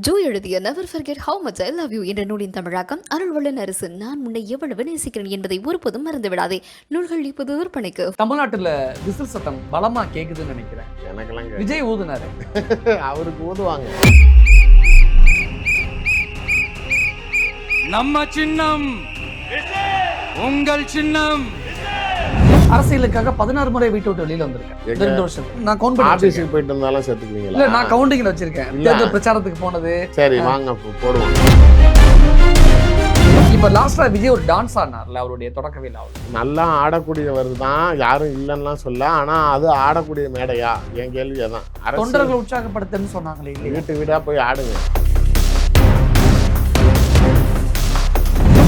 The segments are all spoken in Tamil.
ஜோ எழுதிய never forget how much I love you என்ற நூலின் தமிழாக்கம் அருள்வள்ளன் அரசு நான் உன்னை எவ்வளவு நேசிக்கிறேன் என்பதை ஒருபோதும் மறந்து விடாதே. நூல்கள் இப்போது விற்பனைக்கு. தமிழ்நாட்டுல விசில் சத்தம் பலமா கேக்குதுன்னு நினைக்கிறேன். எனக்கெல்லாம் விஜய் ஊதுனாரு. அவருக்கு ஊதுவாங்க. நம்ம சின்னம் உங்கள் சின்னம். அரசியலுக்காக 16 முறை வீட்டு விட்டு வெளியில வந்திருக்கேன். 2 வருஷம் நான் கவுண்ட் பண்ணி ஆபீஸ்க்கு போயிட்டு இருந்தாலும் சேர்த்துக்குவீங்களா? இல்ல, நான் கவுண்டிங்ல வச்சிருக்கேன். தேர்தல் பிரச்சாரத்துக்கு போனது. சரி வாங்க போடுவோம். இப்ப லாஸ்டா விஜய் ஒரு டான்ஸ் ஆடினார்ல, அவருடைய தொடக்கவில்லை. நல்லா ஆடக்கூடியவர் தான், யாரும் இல்லைன்னா சொல்ல. ஆனா அது ஆடக்கூடிய மேடையா? என் கேள்வி அதான். தொண்டர்களை உற்சாகப்படுத்துன்னு சொன்னாங்களே, வீட்டு வீடா போய் ஆடுங்க.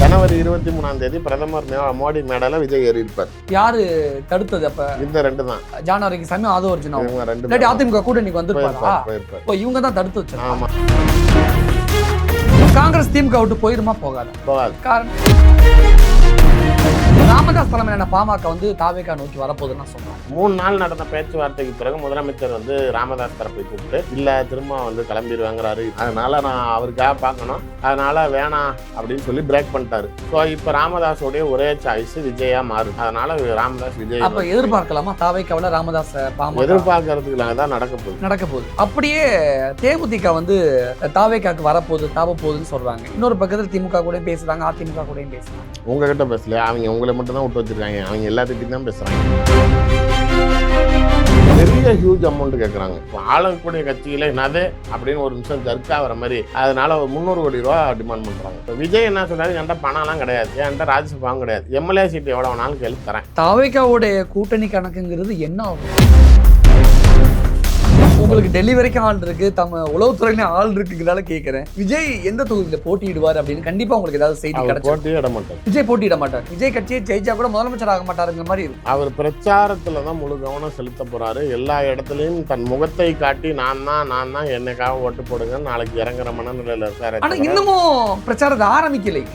ஜனவரி 23ஆம் தேதி பிரதமர் மோடி மேடையில விஜய் ஏறி இருப்பார். யாரு தடுத்தது? அப்ப இந்த 2 தான், ஜானவரிக்கு சாமி ஆதவர்ஜுனா. இவங்க 2 அதிமுக கூட இன்னைக்கு வந்துருப்பாரா? போயிருப்பார். இவங்க தான் தடுத்து வச்சாங்க. ஆமா. காங்கிரஸ் திமுக விட்டு போயிருமா? போகாது. காரணம் ராமதாஸ் தலைமையிலான பாமக வந்து தாவேகா நோக்கி வரப்போகுதுன்னு சொல்றாங்க. 3 நாள் நடந்த பேச்சுவார்த்தைக்கு பிறகு முதலமைச்சர் வந்து ராமதாஸ் தரப்பை கூப்பிட்டு இல்ல திரும்ப வந்து கிளம்பிடுவாங்கிறாரு, அதனால நான் அவருக்காக பார்க்கணும், அதனால வேணாம் அப்படின்னு சொல்லி பிரேக் பண்ணிட்டாரு. ஸோ இப்போ ராமதாஸோடைய ஒரே சாய்ஸ் விஜயா மாறும். அதனால ராமதாஸ் விஜய். அப்ப எதிர்பார்க்கலாமா தாவேகாவில் ராமதாஸ் பாமக? எதிர்பார்க்கறதுக்கு தான் நடக்க போகுது. அப்படியே தேமுதிக வந்து தாவேகாக்கு வரப்போகுது, தாவ போகுதுன்னு சொல்றாங்க. இன்னொரு பக்கத்தில் திமுக கூட பேசுறாங்க, அதிமுக கூட பேசுறாங்க. உங்ககிட்ட பேசல, அவங்க உங்களை மட்டும் தான் விட்டு வச்சிருக்காங்க. அவங்க எல்லாத்துக்கிட்டையும் தான் பேசுறாங்க. பெரிய ஹியூஜ் அமௌண்ட் கேட்குறாங்க. ஆளக்கூடிய கட்சியில என்னது அப்படின்னு ஒரு நிமிஷம் ஜர்க் ஆகிற மாதிரி, அதனால ஒரு 300 கோடி ரூபா டிமாண்ட் பண்றாங்க. இப்போ விஜய் என்ன சொல்றாரு, என்கிட்ட பணம்லாம் கிடையாது, என்கிட்ட ராஜ்யசபாவும் கிடையாது, எம்எல்ஏ சீட் எவ்வளவு வேணாலும் கேள்வி தரேன். தாவேகாவுடைய கூட்டணி கணக்குங்கிறது என்ன ஆகும்? உங்களுக்கு டெல்லி வரைக்கும் ஆள் இருக்கு, உளவுத்துறையில ஆள் இருக்குங்கிறதால கேட்கிறேன். விஜய் எந்த தொகுதியில போட்டியிடுவார் அப்படின்னு கண்டிப்பா உங்களுக்கு ஏதாவது செய்தி கிடைக்கும்? போட்டியிட மாட்டார். விஜய் போட்டியிட மாட்டார். விஜய் கட்சியை ஜெயிச்சா கூட முதலமைச்சர் ஆக மாட்டாருங்கிற மாதிரி இருக்கும். அவர் பிரச்சாரத்துல தான் முழு கவனம் செலுத்த போறாரு. எல்லா இடத்துலயும் தன் முகத்தை காட்டி நான் தான் என்னைக்காக ஓட்டு போடுங்க நாளைக்கு இறங்குற மனநிலையில இருக்காரு. ஆனா இன்னமும் பிரச்சாரத்தை ஆரம்பிக்கலை.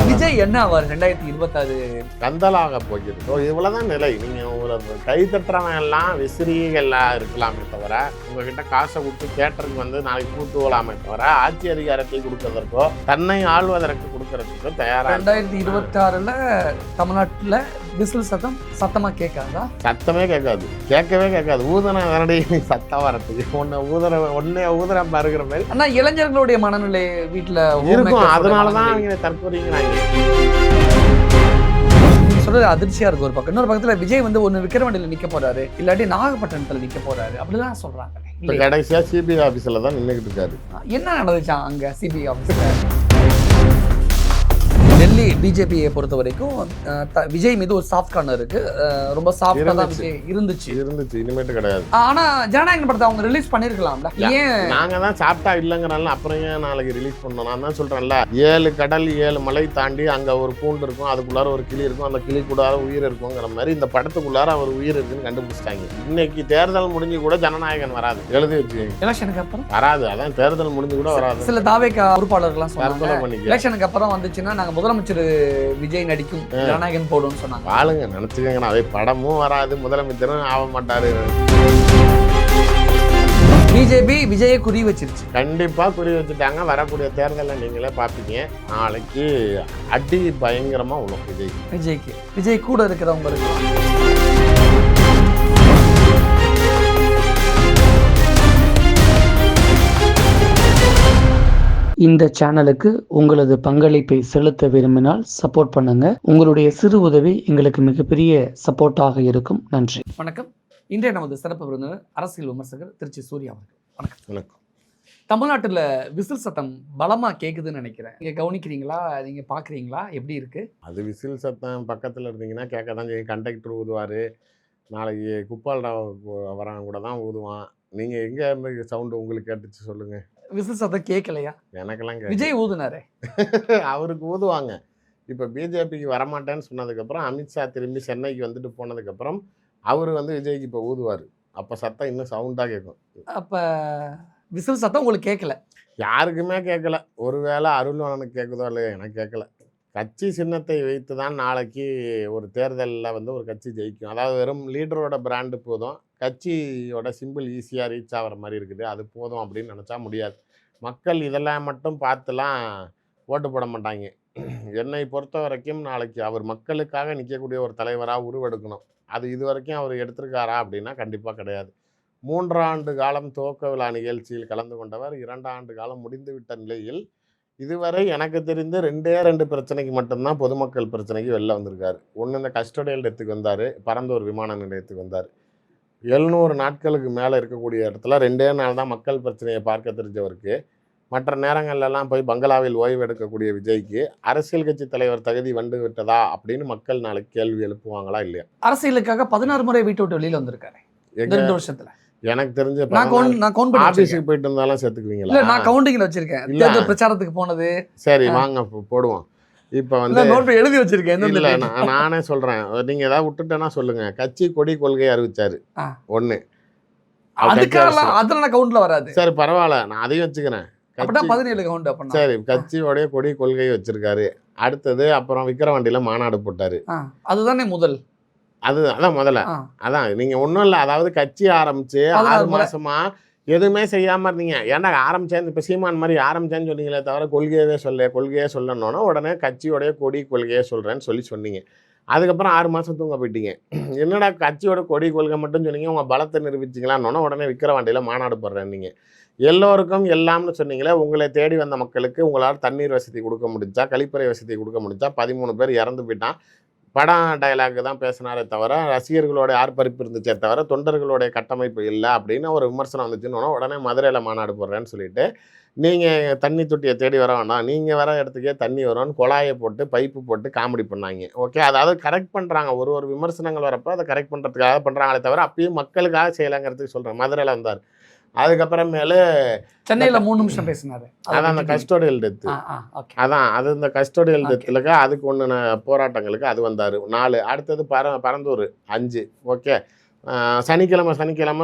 விஜய் என்ன ஆவார் 2026? கந்தலாக போகிறது. இவ்வளவுதான் நிலை. நீங்க ஒரு கை தட்டுறவன் எல்லாம் விசிறிகள்லாம் இருக்கலாமே தவிர, உங்ககிட்ட காசை கொடுத்து தியேட்டருக்கு வந்து நாளைக்கு கூட்டு போகலாமே தவிர, ஆட்சி அதிகாரத்தை கொடுக்கறதற்கோ தன்னை ஆள்வதற்கு கொடுக்கறதுக்கோ தயாரா. 2026ல தமிழ்நாட்டுல விசில் சத்தம் சத்தமா கேட்காதா? சத்தமே கேட்கவே கேட்காது. ஊதன வேறடி சத்தம் வரத்துக்கு ஒன்னே ஊதனம் பாருங்கிற மாதிரி. ஆனா இளைஞர்களுடைய மனநிலை வீட்டுல இருக்கும். அதனாலதான் அவங்க தற்கொலைங்கிறாங்க. சொல்றது அதிர்ச்சியா இருக்கு ஒரு பக்கம். இன்னொரு பக்கத்துல விஜய் வந்து ஒண்ணு விக்கிரவாண்டியில நிக்க போறாரு, இல்லாட்டி நாகப்பட்டினத்துல நிக்க போறாரு, அப்படிதான் சொல்றாங்க. கடைசியா சிபிஐ ஆபீஸ்ல தான் நின்னுகிட்டு இருக்காரு. என்ன நடந்துச்சா அங்க சிபிஐ ஆபீஸ்ல? டெல்லி பிஜேபியை பொறுத்த வரைக்கும் விஜய் மீது ஒரு சாஃப்ட் கார்னர் இருக்கு. ரொம்ப சாஃப்டா தான் விஜய் இருந்துச்சு. இனிமேட்டு கிடையாது. ஆனா ஜனநாயகன் படத்தை அவங்க ரிலீஸ் பண்ணிருக்கலாம்ல. ஏன் நாங்க தான் சாப்பிட்டா இல்லைங்கிறனால அப்புறம் ஏன் நாளைக்கு ரிலீஸ் பண்ணோம்? நான் தான் சொல்றேன்ல, 7 கடல் 7 மலை தாண்டி அங்க ஒரு கூண்டு இருக்கும், அதுக்குள்ளார ஒரு கிளி இருக்கும், அந்த கிளிக்குள்ளார உயிர் இருக்குங்கிற மாதிரி இந்த படத்துக்குள்ளார அவர் உயிர் இருக்குன்னு கண்டுபிடிச்சிட்டாங்க. இன்னைக்கு தேர்தல் முடிஞ்சு கூட ஜனநாயகன் வராது, எழுதி வச்சு. எலெக்ஷனுக்கு அப்புறம் வராது. அதான் தேர்தல் முடிஞ்சு கூட வராது. சில தாவேகா பொறுப்பாளர்கள்லாம் சொன்னாங்க எலெக்ஷனுக்கு அப்புறம் வந்துச்சுன்னா நாங்க முதலமைச்சர் விஜய் நடிக்கும் ஜனநாயகன் போடுன்னு சொன்னாங்க. ஆளுங்க நினைச்சுக்கங்க, அதே படமும் வராது, முதலமைச்சரும் ஆக மாட்டாரு. பிஜேபி விஜயை குறி வச்சிருச்சு. கண்டிப்பா குறி வச்சுட்டாங்க. வரக்கூடிய தேர்தலில் நீங்களே பார்ப்பீங்க. நாளைக்கு அடி பயங்கரமா உள்ள விஜய் கூட இருக்கிறவங்களுக்கு. இந்த சேனலுக்கு உங்களது பங்களிப்பை செலுத்த விரும்பினால் சப்போர்ட் பண்ணுங்க. உங்களுடைய சிறு உதவி எங்களுக்கு மிகப்பெரிய சப்போர்ட்டாக இருக்கும். நன்றி. வணக்கம். இன்றைய நமது சிறப்பு விருந்தினர் அரசியல் விமர்சகர் திருச்சி சூர்யா அவர்கள். வணக்கம். தமிழ்நாட்டுல விசில் சத்தம் பலமா கேக்குதுன்னு நினைக்கிறேன். நீங்க கவனிக்கிறீங்களா? நீங்க பாக்குறீங்களா? எப்படி இருக்கு? அது விசில் சத்தம் பக்கத்துல இருந்தீங்கன்னா கேட்க தான் செய்யும். கண்டக்டர் ஊதுவாரு, நாளைக்கு குப்பால்ராவ் வரவங்க கூட தான் ஊதுவான். நீங்க எங்க இருந்து சவுண்டு உங்களுக்கு கேட்டுச்சு சொல்லுங்க. விசில் சத்தம் கேட்கலையா? எனக்கெல்லாம் விஜய் ஊதுனாரே. அவருக்கு ஊதுவாங்க. இப்போ பிஜேபிக்கு வரமாட்டேன்னு சொன்னதுக்கப்புறம் அமித்ஷா திரும்பி சென்னைக்கு வந்துட்டு போனதுக்கப்புறம் அவர் வந்து விஜய்க்கு இப்போ ஊதுவார். அப்போ சத்தம் இன்னும் சவுண்டாக கேட்கும். அப்போ விசில் சத்தம் உங்களுக்கு கேட்கல? யாருக்குமே கேட்கல. ஒருவேளை அருள்வாணனுக்கு கேட்குதோ இல்லையா, எனக்கு கேட்கல. கட்சி சின்னத்தை வைத்து தான் நாளைக்கு ஒரு தேர்தலில் வந்து ஒரு கட்சி ஜெயிக்கும். அதாவது வெறும் லீடரோட பிராண்டு போதும், கட்சியோட சிம்பிள் ஈஸியாக ரீச் ஆகிற மாதிரி இருக்குது, அது போதும் அப்படின்னு நினச்சா முடியாது. மக்கள் இதெல்லாம் மட்டும் பார்த்துலாம் ஓட்டு போட மாட்டாங்க. என்னை பொறுத்த வரைக்கும் நாளைக்கு அவர் மக்களுக்காக நிற்கக்கூடிய ஒரு தலைவராக உருவெடுக்கணும். அது இது வரைக்கும் அவர் எடுத்திருக்காரா அப்படின்னா கண்டிப்பாக கிடையாது. 3 ஆண்டு காலம் துவக்க விழா நிகழ்ச்சியில் கலந்து கொண்டவர் 2 ஆண்டு காலம் முடிந்துவிட்ட நிலையில் இதுவரை எனக்கு தெரிந்து 2 பிரச்சனைக்கு மட்டும்தான் பொதுமக்கள் பிரச்சனைக்கு வெளில வந்திருக்காரு. ஒன்று இந்த கஸ்டோடியல் டெத்துக்கு வந்தார், பரந்தூர் விமான நிலையத்துக்கு வந்தார். 700 நாட்களுக்கு மேலே இருக்கக்கூடிய இடத்துல 2 நாள் தான் மக்கள் பிரச்சனையை பார்க்க தெரிஞ்சவருக்கு, மற்ற நேரங்கள்லாம் போய் பங்களாவில் ஓய்வு எடுக்கக்கூடிய விஜய்க்கு அரசியல் கட்சி தலைவர் தகுதி வந்து விட்டதா அப்படின்னு மக்கள் நாளைக்கு கேள்வி எழுப்புவாங்களா இல்லையா? அரசியலுக்காக 16 முறை வீட்டு விட்டு வெளியில வந்திருக்காரு இந்த 2 வருஷத்துல. எனக்கு தெரிஞ்ச நான் கவுண்ட் பண்ணி ஆபீஸுக்கு போயிட்டு இருந்தாலும் சேர்த்துக்குவீங்களா? இல்ல, நான் கவுண்டிங்ல வச்சிருக்கேன். தேர்தல் பிரச்சாரத்துக்கு போனது. சரி வாங்க போடுவோம். இப்போ வந்து நோட் எழுதி வச்சிருக்கேன். இல்லை நானே சொல்றேன், நீங்க ஏதாவது விட்டுட்டேன்னா சொல்லுங்க. கட்சி கொடி கொள்கை அறிவிச்சாரு ஒண்ணு, அதுக்கெல்லாம் அதெல்லாம் கவுண்ட்ல வராது. சரி பரவாயில்ல, நான் அதையும் வச்சுக்கிறேன். அப்படின்னா 17 கவுண்ட் அப்ப. சரி, கட்சியோடைய கொடி கொள்கை வச்சிருக்காரு. அடுத்தது அப்புறம் விக்கிரவாண்டியில மாநாடு போட்டாரு. அதுதானே முதல். அதான் முதல்ல. அதான் நீங்க ஒன்றும் இல்லை, அதாவது கட்சி ஆரம்பிச்சு 6 மாசமா எதுவுமே செய்யாம இருந்தீங்க. ஏன்னா ஆரம்பிச்சேன், இப்போ சீமான் மாதிரி ஆரம்பிச்சேன்னு சொன்னீங்களே தவிர கொள்கையே சொல்லணும்னா உடனே கட்சியோடைய கொடி கொள்கையே சொல்றேன்னு சொன்னீங்க. அதுக்கப்புறம் 6 மாசம் தூங்க போயிட்டீங்க. என்னடா கட்சியோட கொடி கொள்கை மட்டும் சொன்னீங்க, உங்க பலத்தை நிரூபிச்சிங்களான்னு உடனே விக்கிரவாண்டியில மாநாடு போடுறேன். நீங்க எல்லோருக்கும் எல்லாம்னு சொன்னீங்களே, உங்களை தேடி வந்த மக்களுக்கு உங்களால் தண்ணீர் வசதி கொடுக்க முடிஞ்சா, கழிப்பறை வசதி கொடுக்க முடிஞ்சா? 13 பேர் இறந்து போயிட்டான். படம் டைலாக் தான் பேசினாரே தவிர ரசிகர்களோட ஆர்ப்பரிப்பு இருந்துச்சே தவிர தொண்டர்களுடைய கட்டமைப்பு இல்லை அப்படின்னு ஒரு விமர்சனம் வந்துச்சுன்னு உடனே மதுரையில் மாநாடு போடுறேன்னு சொல்லிட்டு நீங்கள் தண்ணி தொட்டியை தேடி வர வேண்டாம், நீங்கள் வர இடத்துக்கே தண்ணி வரும்னு குழாயை போட்டு பைப்பு போட்டு காமெடி பண்ணாங்க. ஓகே, அதாவது கரெக்ட் பண்ணுறாங்க. ஒரு விமர்சனங்கள் வரப்போ அதை கரெக்ட் பண்ணுறதுக்காக பண்ணுறாங்களே தவிர அப்பயும் மக்களுக்காக செய்யலாங்கிறதுக்கு சொல்கிறேன். மதுரையில் வந்தார். அதுக்கப்புறமேலு சென்னையில் 3 நிமிஷம் பேசினாரு. அதான் அந்த கஸ்டோடியல் டெத்து. அது இந்த கஸ்டோடியல் டெத்துலுக்கு அதுக்கு ஒன்று போராட்டங்களுக்கு அது வந்தார் 4. அடுத்தது பரந்தூர் 5. ஓகே, சனிக்கிழமை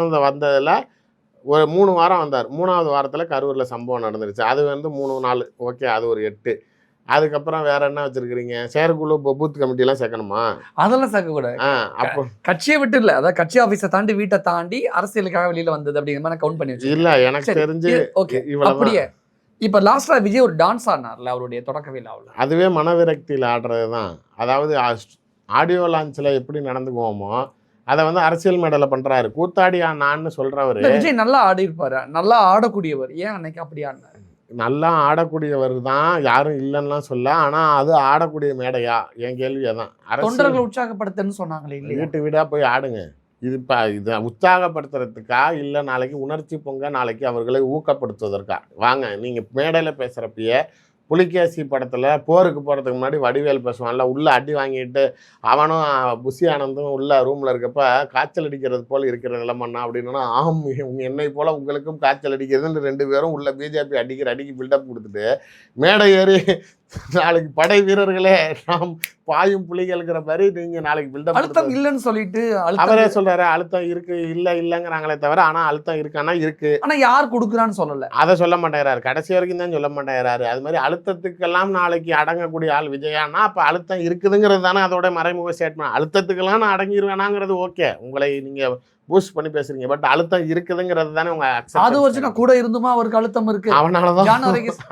இந்த வந்ததில் ஒரு 3 வாரம் வந்தார். 3வது வாரத்தில் கரூரில் சம்பவம் நடந்துருச்சு. அது வந்து 3 நாள். ஓகே, அது ஒரு 8. அதுக்கப்புறம் வேற என்ன வச்சிருக்கிறீங்க? செயற்குழு பூத் கமிட்டிலாம் சேர்க்கணுமா? அதெல்லாம் சேர்க்கக்கூடாது. அப்போ கட்சியை விட்டு இல்லை, அதாவது கட்சி ஆஃபீஸை தாண்டி வீட்டை தாண்டி அரசியலுக்காக வெளியில வந்தது அப்படிங்கிற மாதிரி கவுண்ட் பண்ணி வச்சு. இல்லை, எனக்கு தெரிஞ்சு அப்படியே. இப்போ லாஸ்டா விஜய் ஒரு டான்ஸ் ஆடினார்ல அவருடைய தொடக்க விழாவில், அதுவே மனவிரக்தியில் ஆடுறது தான். அதாவது ஆடியோ லான்ச்சில் எப்படி நடந்துக்குவோமோ அதை வந்து அரசியல் மேடையில் பண்ணுறாரு. கூத்தாடியா நான்னு சொல்கிறவர் விஜய் நல்லா ஆடி இருப்பாரு, நல்லா ஆடக்கூடியவர். ஏன் அன்னைக்கு அப்படி ஆடினார்? நல்லா ஆடக்கூடியவர் தான், யாரும் இல்லைன்னா சொல்ல. ஆனால் அது ஆடக்கூடிய மேடையா? என் கேள்வி அதான். தொண்டர்களை உற்சாகப்படுத்துன்னு சொன்னாங்களே, வீட்டு வீடாக போய் ஆடுங்க. இது உற்சாகப்படுத்துறதுக்கா இல்லை நாளைக்கு உணர்ச்சி பொங்க நாளைக்கு அவர்களை ஊக்கப்படுத்துவதற்கா? வாங்க, நீங்கள் மேடையில் பேசுகிறப்பயே புலிகேசி படத்தில் போருக்கு போகிறதுக்கு முன்னாடி வடிவேல் பேசுவான்ல, உள்ளே அடி வாங்கிட்டு அவனும் புஷி ஆனந்தும் உள்ள ரூமில் இருக்கப்ப காய்ச்சல் அடிக்கிறது போல் இருக்கிற நிலைமண்ணா அப்படின்னா, என்னை போல் உங்களுக்கும் காய்ச்சல் அடிக்கிறதுன்னு 2 பேரும் உள்ள பிஜேபி அடிக்கு பில்டப் கொடுத்துட்டு மேடை ஏறி நாளைக்கு படை வீரர்களே நாம் பாயும் புலிகளுங்கிற மாதிரி நீங்க நாளைக்கு பில்டப் அழுத்தம் இல்லைன்னு சொல்லிட்டு அவரே சொல்றாரு. அழுத்தம் இருக்கு இல்லைங்கிறாங்களே தவிர ஆனா அழுத்தம் இருக்கானா இருக்கு. ஆனா யார் கொடுக்குறான்னு சொல்லல, அதை சொல்ல மாட்டேங்கிறாரு. கடைசி வரைக்கும் தான் சொல்ல மாட்டேங்கிறாரு. அது மாதிரி அழுத்தத்துக்கெல்லாம் நாளைக்கு அடங்கக்கூடிய ஆள் விஜயானா அப்ப அழுத்தம் இருக்குதுங்கிறது தானே அதோட மறைமுக ஸ்டேட்மெண்ட். அழுத்தத்துக்கெல்லாம் நான் அடங்கிடுவேனாங்கிறது ஓகே, உங்களை நீங்க பூஸ்ட் பண்ணி பேசுறீங்க. பட் அழுத்தம் இருக்குதுங்கிறது தானே உங்க அது வச்சு நான் கூட இருந்துமா அவருக்கு அழுத்தம் இருக்கு.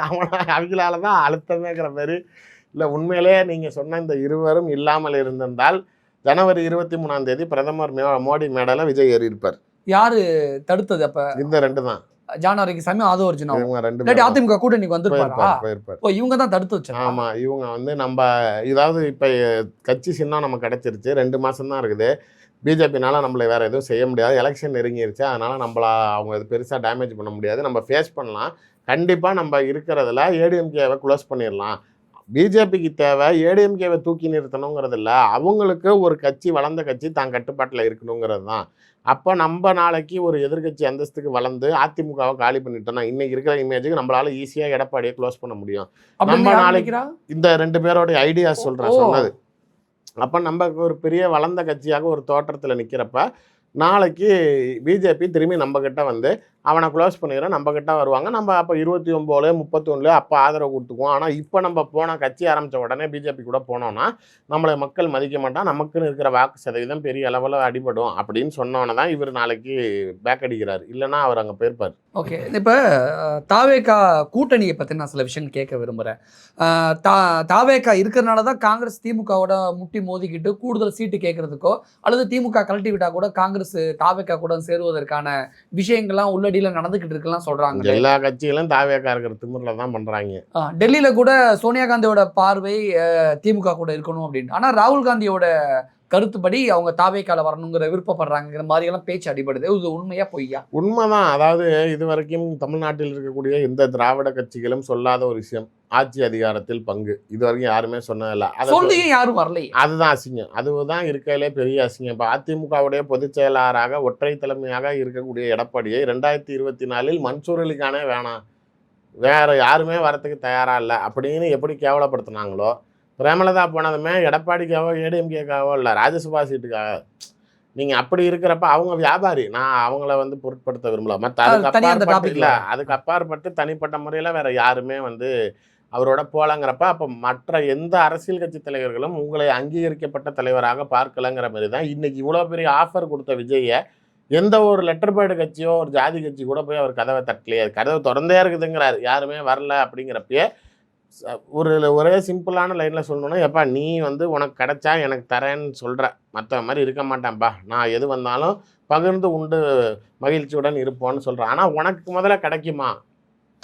அவங்களாலதான் அழுத்தமேங்கிற மாதிரி இல்லை. உண்மையிலே நீங்க சொன்ன இந்த இருவரும் இல்லாமல் இருந்திருந்தால் ஜனவரி 23ஆம் தேதி பிரதமர் மோடி மேடையில விஜய் ஏறி இருப்பார். யாரு தடுத்தது? அப்ப இந்த 2 தான். ஜானவரிக்கு சாமி அது ஒரிஜினல். அதிமுக கூட நீங்க வந்துருப்பாரு. இவங்க தான் தடுத்து வச்சாங்க. ஆமா, இவங்க வந்து நம்ம இதாவது இப்ப கட்சி சின்னம் நமக்கு கிடைச்சிருச்சு. 2 மாசம் தான் இருக்குது. பிஜேபினால நம்மளை வேறு எதுவும் செய்ய முடியாது. எலெக்ஷன் நெருங்கிருச்சு, அதனால் அவங்க இது பெருசாக டேமேஜ் பண்ண முடியாது. நம்ம ஃபேஸ் பண்ணலாம். கண்டிப்பாக நம்ம இருக்கிறதுல ஏடிஎம்கேவை க்ளோஸ் பண்ணிடலாம். பிஜேபிக்கு தேவை ஏடிஎம்கேவை தூக்கி நிறுத்தணுங்கிறது இல்லை, அவங்களுக்கு ஒரு கட்சி வளர்ந்த கட்சி தான் கட்டுப்பாட்டில் இருக்கணுங்கிறது தான். அப்போ நம்ம நாளைக்கு ஒரு எதிர்கட்சி அந்தஸ்துக்கு வளர்ந்து அதிமுகவை காலி பண்ணிட்டோம்னா இன்னைக்கு இருக்கிற இமேஜுக்கு நம்மளால ஈஸியாக எடப்பாடியை க்ளோஸ் பண்ண முடியும். நம்ம நாளைக்கு இந்த 2 பேரோடைய ஐடியாஸ் சொன்னது. அப்போ நம்ம ஒரு பெரிய வளர்ந்த கட்சியாக ஒரு தோற்றத்தில் நிற்கிறப்ப நாளைக்கு பிஜேபி திரும்பி நம்ம கிட்ட வந்து அவனை க்ளோஸ் பண்ணிடுறோம், நம்ம கிட்ட வருவாங்க, நம்ம அப்போ 29 31 அப்போ ஆதரவு கொடுத்துக்குவோம். ஆனால் இப்போ நம்ம போன கட்சி ஆரம்பித்த உடனே பிஜேபி கூட போனோம்னா நம்மளை மக்கள் மதிக்க மாட்டான், நமக்குன்னு இருக்கிற வாக்கு சதவீதம் பெரிய அளவில் அடிபடும் அப்படின்னு சொன்னோன்னே தான் இவர் நாளைக்கு பேக் அடிக்கிறார். இல்லைன்னா அவர் அங்கே போயிருப்பார். ஓகே, இப்போ தாவேகா கூட்டணியை பற்றி நான் சில விஷயம் கேட்க விரும்புகிறேன். தாவேகா இருக்கிறனால தான் காங்கிரஸ் திமுகவோட முட்டி மோதிக்கிட்டு கூடுதல் சீட்டு கேட்கறதுக்கோ அல்லது திமுக கழட்டி விட்டா கூட காங்கிரஸ் தாவேகா கூட சேருவதற்கான விஷயங்கள்லாம் உள்ளடியில் நடந்துக்கிட்டு இருக்கலாம் சொல்கிறாங்க. எல்லா கட்சிகளும் தாவேகா இருக்கிற திமிரில் தான் பண்ணுறாங்க. டெல்லியில் கூட சோனியா காந்தியோட பார்வை திமுக கூட இருக்கணும் அப்படின்னு. ஆனால் ராகுல் காந்தியோட கருத்துப்படி அவங்க தாவேக்கால வரணுங்கிற விருப்பப்படுறாங்கிற மாதிரியெல்லாம் பேச்சு அடிபடுது. இது உண்மையா பொய்யா? உண்மைதான். அதாவது இது வரைக்கும் தமிழ்நாட்டில் இருக்கக்கூடிய எந்த திராவிட கட்சிகளும் சொல்லாத ஒரு விஷயம், ஆட்சி அதிகாரத்தில் பங்கு. இது வரைக்கும் யாருமே சொன்னதில்லை. சொல்லியும் யாரும் வரலை. அதுதான் அசிங்கம். அதுதான் இருக்கையிலே பெரிய அசிங்கம். இப்போ அதிமுகவுடைய பொதுச் செயலாளராக ஒற்றை தலைமையாக இருக்கக்கூடிய எடப்பாடியை 2024 மன்சூர் அலிகானே வேணாம், வேற யாருமே வரத்துக்கு தயாராக இல்லை அப்படின்னு எப்படி கேவலப்படுத்தினாங்களோ, பிரேமலதா போனதுமே எடப்பாடிக்காவோ ஏடிஎம்கேக்காவோ இல்லை, ராஜ்யசபா சீட்டுக்காக. நீங்கள் அப்படி இருக்கிறப்ப அவங்க வியாபாரி, நான் அவங்கள பொருட்படுத்த விரும்பல. மற்ற அதுக்கு அப்பாற்பட்டு தனிப்பட்ட முறையில் வேற யாருமே அவரோட போலங்கிறப்ப அப்போ மற்ற எந்த அரசியல் கட்சி தலைவர்களும் உங்களை அங்கீகரிக்கப்பட்ட தலைவராக பார்க்கலங்கிற மாதிரி தான் இன்னைக்கு இவ்வளோ பெரிய ஆஃபர் கொடுத்த விஜயை எந்த ஒரு லெட்டர் பேர்டு கட்சியோ ஒரு ஜாதி கட்சி கூட போய் அவர் கதவை தட்டலையே, கதவை திறந்தே இருக்குதுங்கிறார், யாருமே வரல. அப்படிங்கிறப்பயே ஒரே சிம்பிளான லைனில் சொல்லணுன்னா, எப்பா நீ உனக்கு கிடைச்சா எனக்கு தரேன்னு சொல்கிற, மற்ற மாதிரி இருக்க மாட்டேன்ப்பா, நான் எது வந்தாலும் பகிர்ந்து உண்டு மகிழ்ச்சியுடன் இருப்போன்னு சொல்கிறேன். ஆனால் உனக்கு முதல்ல கிடைக்குமா,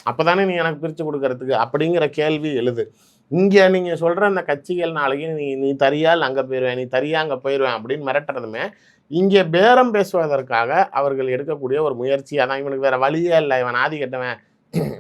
அப்போ தானே நீ எனக்கு பிரித்து கொடுக்கறதுக்கு அப்படிங்கிற கேள்வி எழுது. இங்கே நீங்கள் சொல்கிற அந்த கட்சிகள் நாளைக்கு நீ தரியால் அங்கே போயிடுவேன், நீ தரியா அங்கே போயிடுவேன் அப்படின்னு மிரட்டுறதுமே இங்கே பேரம் பேசுவதற்காக அவர்கள் எடுக்கக்கூடிய ஒரு முயற்சியாக தான். இவனுக்கு வேறு வழியே இல்லை, இவன் ஆதி கட்டவன்,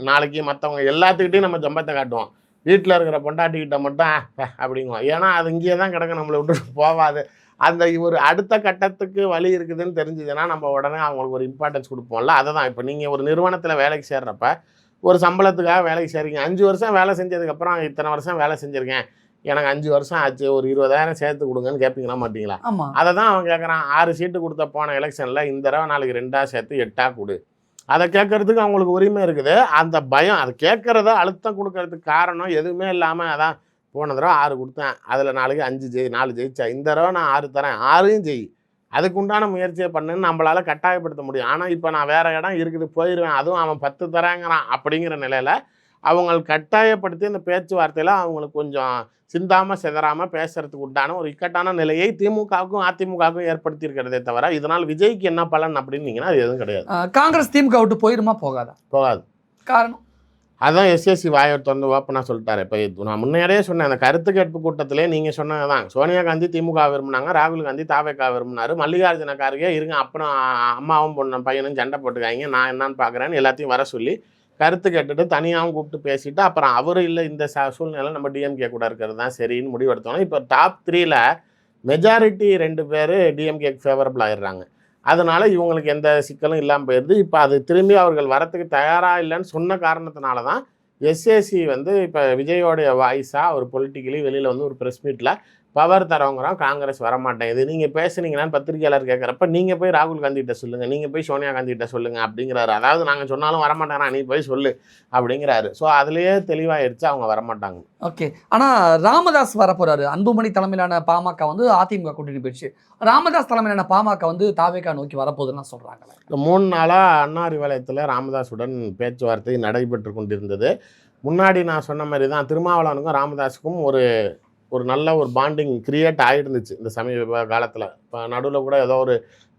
நாளைக்கு மற்றவங்க எல்லாத்துக்கிட்டையும் நம்ம ஜம்பத்தை காட்டுவோம், வீட்டில் இருக்கிற பொண்டாட்டிக்கிட்ட மட்டும் அப்படிங்குவோம். ஏன்னா அது இங்கேயே தான் கிடக்கும், நம்மளை விட்டு போவாது. அந்த ஒரு அடுத்த கட்டத்துக்கு வழி இருக்குதுன்னு தெரிஞ்சுதுன்னா நம்ம உடனே அவங்களுக்கு ஒரு இம்பார்ட்டன்ஸ் கொடுப்போம்ல. அதை தான் இப்போ நீங்கள் ஒரு நிறுவனத்தில் வேலைக்கு சேர்றப்ப ஒரு சம்பளத்துக்காக வேலைக்கு சேர்றீங்க, 5 வருஷம் வேலை செஞ்சதுக்கப்புறம் இத்தனை வருஷம் வேலை செஞ்சுருக்கேன், எனக்கு 5 வருஷம் ஆச்சு, ஒரு 20,000 சேர்த்து கொடுங்கன்னு கேட்பீங்களா மாட்டீங்களா? அதை தான் அவன் கேட்குறான். 6 சீட்டு கொடுத்த போன எலெக்ஷனில் இந்த தடவை நாளைக்கு 2 சேர்த்து 8 கொடு. அதை கேட்கறதுக்கு அவங்களுக்கு உரிமை இருக்குது. அந்த பயம், அதை கேட்குறத அழுத்தம் கொடுக்கறதுக்கு காரணம் எதுவுமே இல்லாமல், அதான் போன தடவை 6 கொடுத்தேன், அதில் நாளைக்கு 4 ஜெயிச்சா, இந்த தடவை நான் 6 தரேன், 6 ஜெயி, அதுக்கு உண்டான முயற்சியை பண்ணுன்னு நம்மளால் கட்டாயப்படுத்த முடியும். ஆனால் இப்போ நான் வேறு இடம் இருக்குது போயிடுவேன், அதுவும் அவன் 10 தரேங்கிறான் அப்படிங்கிற நிலையில் அவங்க கட்டாயப்படுத்தி அந்த பேச்சுவார்த்தையில் அவங்களுக்கு கொஞ்சம் சிந்தாமல் சிதறாமல் பேசுறதுக்கு உண்டான ஒரு இக்கட்டான நிலையை திமுகவுக்கும் அதிமுகவுக்கும் ஏற்படுத்தியிருக்கிறதே தவிர இதனால் விஜய்க்கு என்ன பலன் அப்படின்னீங்கன்னா அது எதுவும் கிடையாது. காங்கிரஸ் திமுக விட்டு போயிருமா? போகாது. காரணம் அதான் எஸ்எஸ்சி வாயை திறந்து ஓப்பனாக சொல்லிட்டாரு. இப்போ நான் முன்னாடியே சொன்னேன், அந்த கருத்து கேட்பு கூட்டத்திலே நீங்கள் சொன்னது தான், சோனியா காந்தி திமுக விரும்பினாங்க, ராகுல் காந்தி தாவேகா விரும்பினார், மல்லிகார்ஜுன கார்கே இருங்க அப்புறம் அம்மாவும் பொண்ணு பையனும் சண்டை போட்டுக்காங்க, நான் என்னன்னு பார்க்குறேன்னு எல்லாத்தையும் வர சொல்லி கருத்து கேட்டுட்டு தனியாகவும் கூப்பிட்டு பேசிட்டு அப்புறம் அவர் இல்லை இந்த சூழ்நிலை நம்ம டிஎம்கே கூட இருக்கிறது தான் சரின்னு முடிவெடுத்தோம். இப்போ டாப் 3ல் மெஜாரிட்டி 2 பேர் டிஎம்கேக்கு ஃபேவரபிள் ஆகிடுறாங்க. அதனால் இவங்களுக்கு எந்த சிக்கலும் இல்லாமல் போயிடுது. இப்போ அது திரும்பி அவர்கள் வரத்துக்கு தயாராக இல்லைன்னு சொன்ன காரணத்தினால தான் எஸ்ஏசி இப்போ விஜயோடைய வாய்ஸாக ஒரு பொலிட்டிக்கலி வெளியில் ஒரு ப்ரெஸ் மீட்டில் பவர் தரவங்கிறோம், காங்கிரஸ் வரமாட்டேங்குது, நீங்கள் பேசுனீங்கன்னு பத்திரிகையாளர் கேட்குறப்ப நீங்கள் போய் ராகுல் காந்திகிட்ட சொல்லுங்கள், நீங்கள் போய் சோனியா காந்திகிட்ட சொல்லுங்கள் அப்படிங்கிறாரு. அதாவது நாங்கள் சொன்னாலும் வரமாட்டேங்கிறா, நீ போய் சொல்லு அப்படிங்கிறாரு. ஸோ அதுலேயே தெளிவாகிடுச்சு அவங்க வரமாட்டாங்க. ஓகே, ஆனால் ராமதாஸ் வரப்போறாரு. அன்புமணி தலைமையிலான பாமக அதிமுக கூட்டணி போயிடுச்சு, ராமதாஸ் தலைமையிலான பாமக தாவேகா நோக்கி வரப்போகுதுன்னு சொல்கிறாங்க. இந்த 3 நாளாக அண்ணா அறிவாலயத்தில் ராமதாஸுடன் பேச்சுவார்த்தை நடைபெற்று கொண்டிருந்தது. முன்னாடி நான் சொன்ன மாதிரி தான் திருமாவளவனுக்கும் ராமதாஸுக்கும் ஒரு நல்ல ஒரு பாண்டிங் கிரியேட் ஆகிருந்துச்சு இந்த சமீப காலத்தில். இப்போ நடுவில் கூட ஏதோ ஒரு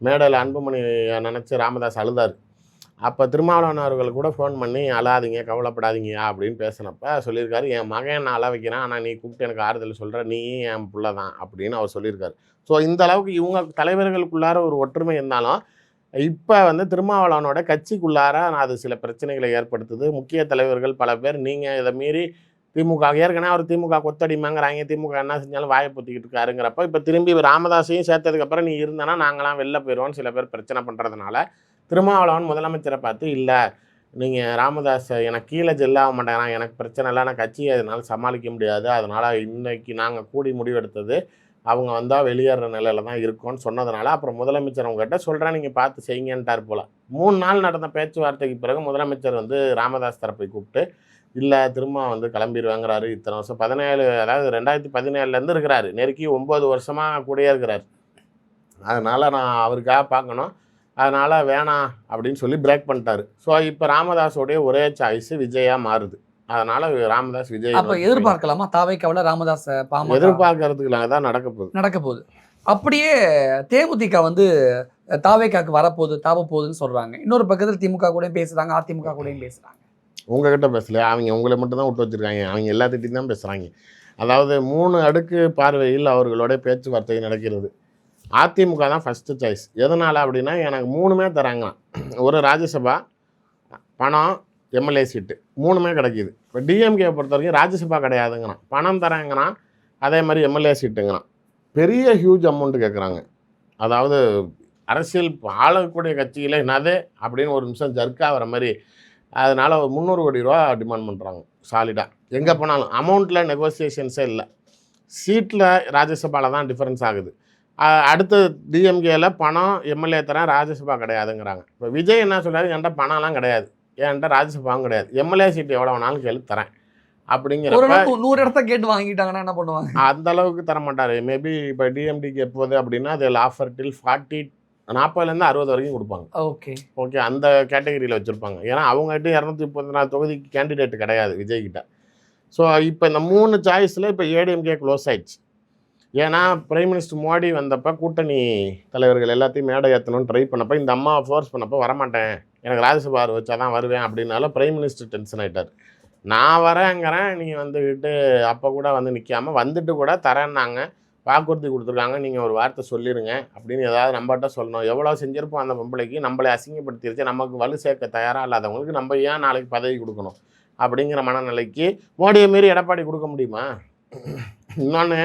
மேடையில் அன்புமணி நினச்சி ராமதாஸ் அழுதார். அப்போ திருமாவளவன் அவர்கள் கூட ஃபோன் பண்ணி அழாதீங்க கவலைப்படாதீங்கயா அப்படின்னு பேசினப்ப சொல்லியிருக்காரு, என் மகன் நான் அழ வைக்கிறேன், ஆனால் நீ கூப்பிட்டு எனக்கு ஆறுதல் சொல்கிற, நீ என் பிள்ளை தான் அப்படின்னு அவர் சொல்லியிருக்காரு. ஸோ இந்த அளவுக்கு இவங்க தலைவர்களுக்குள்ளார ஒரு ஒற்றுமை இருந்தாலும் இப்போ திருமாவளவனோட கட்சிக்குள்ளார அது சில பிரச்சனைகளை ஏற்படுத்துது. முக்கிய தலைவர்கள் பல பேர் நீங்கள் இதை மீறி திமுக ஏற்கனவே அவர் திமுக கொத்தடிமாங்கிறாங்க, திமுக என்ன செஞ்சாலும் வாயை பொத்திக்கிட்டு இருக்காருங்கிறப்ப இப்போ திரும்பி ராமதாஸையும் சேர்த்ததுக்கப்புறம் நீ இருந்தனா நாங்களாம் வெளில போயிடுவோன்னு சில பேர் பிரச்சனை பண்ணுறதுனால திருமாவளவன் முதலமைச்சரை பார்த்து, இல்லை நீங்கள் ராமதாஸ் எனக்கு கீழே ஜெல்லாக மாட்டேங்கிறான், எனக்கு பிரச்சனை இல்லை, நான் கட்சியை அதனால் சமாளிக்க முடியாது, அதனால் இன்னைக்கு நாங்கள் கூடி முடிவெடுத்தது அவங்க வந்தால் வெளியேற நிலையில தான் இருக்கும்னு சொன்னதுனால அப்புறம் முதலமைச்சர் அவங்ககிட்ட சொல்கிறேன் நீங்கள் பார்த்து செய்யுங்கன்ட்டார் போல். 3 நாள் நடந்த பேச்சுவார்த்தைக்கு பிறகு முதலமைச்சர் வந்து ராமதாஸ் தரப்பை கூப்பிட்டு இல்லை திரும்ப வந்து கிளம்பிடுவேங்கிறாரு. இத்தனை வருஷம் 17 அதாவது 2017 இருக்கிறாரு, நெருக்கி 9 வருஷமாக கூடயே இருக்கிறார். அதனால் நான் அவருக்காக பார்க்கணும், அதனால் வேணாம் அப்படின்னு சொல்லி பிரேக் பண்ணிட்டாரு. ஸோ இப்போ ராமதாஸோடைய ஒரே சாய்ஸ் விஜயாக மாறுது. அதனால் ராமதாஸ் விஜய் அப்போ எதிர்பார்க்கலாமா தாவேக்காவில் ராமதாஸ் பாமக எதிர்பார்க்கறதுக்கு தான் நடக்க போகுது. அப்படியே தேமுதிக வந்து தாவேக்காக்கு தாவ போகுதுன்னு சொல்றாங்க. இன்னொரு பக்கத்தில் திமுக கூட பேசுறாங்க, அதிமுக கூடயும் பேசுறாங்க. உங்ககிட்ட பேசல, அவங்க உங்களை மட்டும் தான் விட்டு வச்சிருக்காங்க. அவங்க எல்லாத்திட்டையும் தான் பேசுகிறாங்க. அதாவது 3 அடுக்கு பார்வையில் அவர்களோட பேச்சுவார்த்தை நடக்கிறது. அதிமுக தான் ஃபஸ்ட்டு சாய்ஸ். எதனால் அப்படின்னா எனக்கு 3மே தராங்க. ஒரு ராஜ்யசபா, பணம், எம்எல்ஏ சீட்டு 3மே கிடைக்கிது. இப்போ டிஎம்கே பொறுத்த வரைக்கும் ராஜ்யசபா கிடையாதுங்கிறான், பணம் தராங்கிறான், அதே மாதிரி எம்எல்ஏ சீட்டுங்கிறான். பெரிய ஹியூஜ் அமௌண்ட்டு கேட்குறாங்க. அதாவது அரசியல் ஆளக்கூடிய கட்சியில் என்னது அப்படின்னு ஒரு நிமிஷம் ஜர்க்காக வர மாதிரி. அதனால் 300 கோடி ரூபா டிமாண்ட் பண்ணுறாங்க சாலிடாக. எங்கே போனாலும் அமௌண்ட்டில் நெகோசியேஷன்ஸே இல்லை. சீட்டில் ராஜ்யசபாவில் தான் டிஃப்ரென்ஸ் ஆகுது. அடுத்து டிஎம்கேல பணம், எம்எல்ஏ தரேன், ராஜ்யசபா கிடையாதுங்கிறாங்க. இப்போ விஜய் என்ன சொல்கிறாரு, என்கிட்ட பணம்லாம் கிடையாது, என்கிட்ட ராஜ்யசபாவும் கிடையாது, எம்எல்ஏ சீட்டு எவ்வளோ வேணாலும் கேள்வி தரேன் அப்படிங்கிறப்ப 100 இடத்த கேட்டு வாங்கிட்டாங்கன்னா என்ன பண்ணுவாங்க? அந்த அளவுக்கு தர மாட்டார். மேபி இப்போ டிஎம்டிக்கு எப்போது அப்படின்னா அதில் ஆஃபர் டில் 40 60 வரைக்கும் கொடுப்பாங்க. ஓகே அந்த கேட்டகரியில் வச்சுருப்பாங்க. ஏன்னா அவங்ககிட்ட 234 தொகுதிக்கு கேண்டிடேட் கிடையாது விஜய்கிட்ட. ஸோ இப்போ இந்த 3 சாய்ஸில் இப்போ ஏடிஎம்கே க்ளோஸ் ஆயிடுச்சு. ஏன்னா பிரைம் மினிஸ்டர் மோடி வந்தப்போ கூட்டணி தலைவர்கள் எல்லாத்தையும் மேடை ஏற்றணும்னு ட்ரை பண்ணப்போ இந்த அம்மாவை ஃபோர்ஸ் பண்ணப்போ வரமாட்டேன், எனக்கு ராஜ்யசபா வச்சா தான் வருவேன் அப்படின்னால பிரைம் மினிஸ்டர் டென்ஷன் ஆகிட்டார். நான் வரேங்கிறேன், நீங்கள் வந்துக்கிட்டு அப்போ கூட வந்து நிற்காமல் வந்துட்டு கூட தரேன்னாங்க, வாக்குறுதி கொடுத்துருக்காங்க, நீங்கள் ஒரு வார்த்தை சொல்லிடுங்க அப்படின்னு ஏதாவது நம்மகிட்ட சொல்லணும். எவ்வளோ செஞ்சிருப்போம் அந்த பொம்பளைக்கு, நம்மளை அசிங்கப்படுத்திருச்சு, நமக்கு வலு சேர்க்க தயாராக இல்லாதவங்களுக்கு நம்ம ஏன் நாளைக்கு பதவி கொடுக்கணும் அப்படிங்கிற மனநிலைக்கு மோடியை மாரி எடப்பாடி கொடுக்க முடியுமா? இன்னொன்று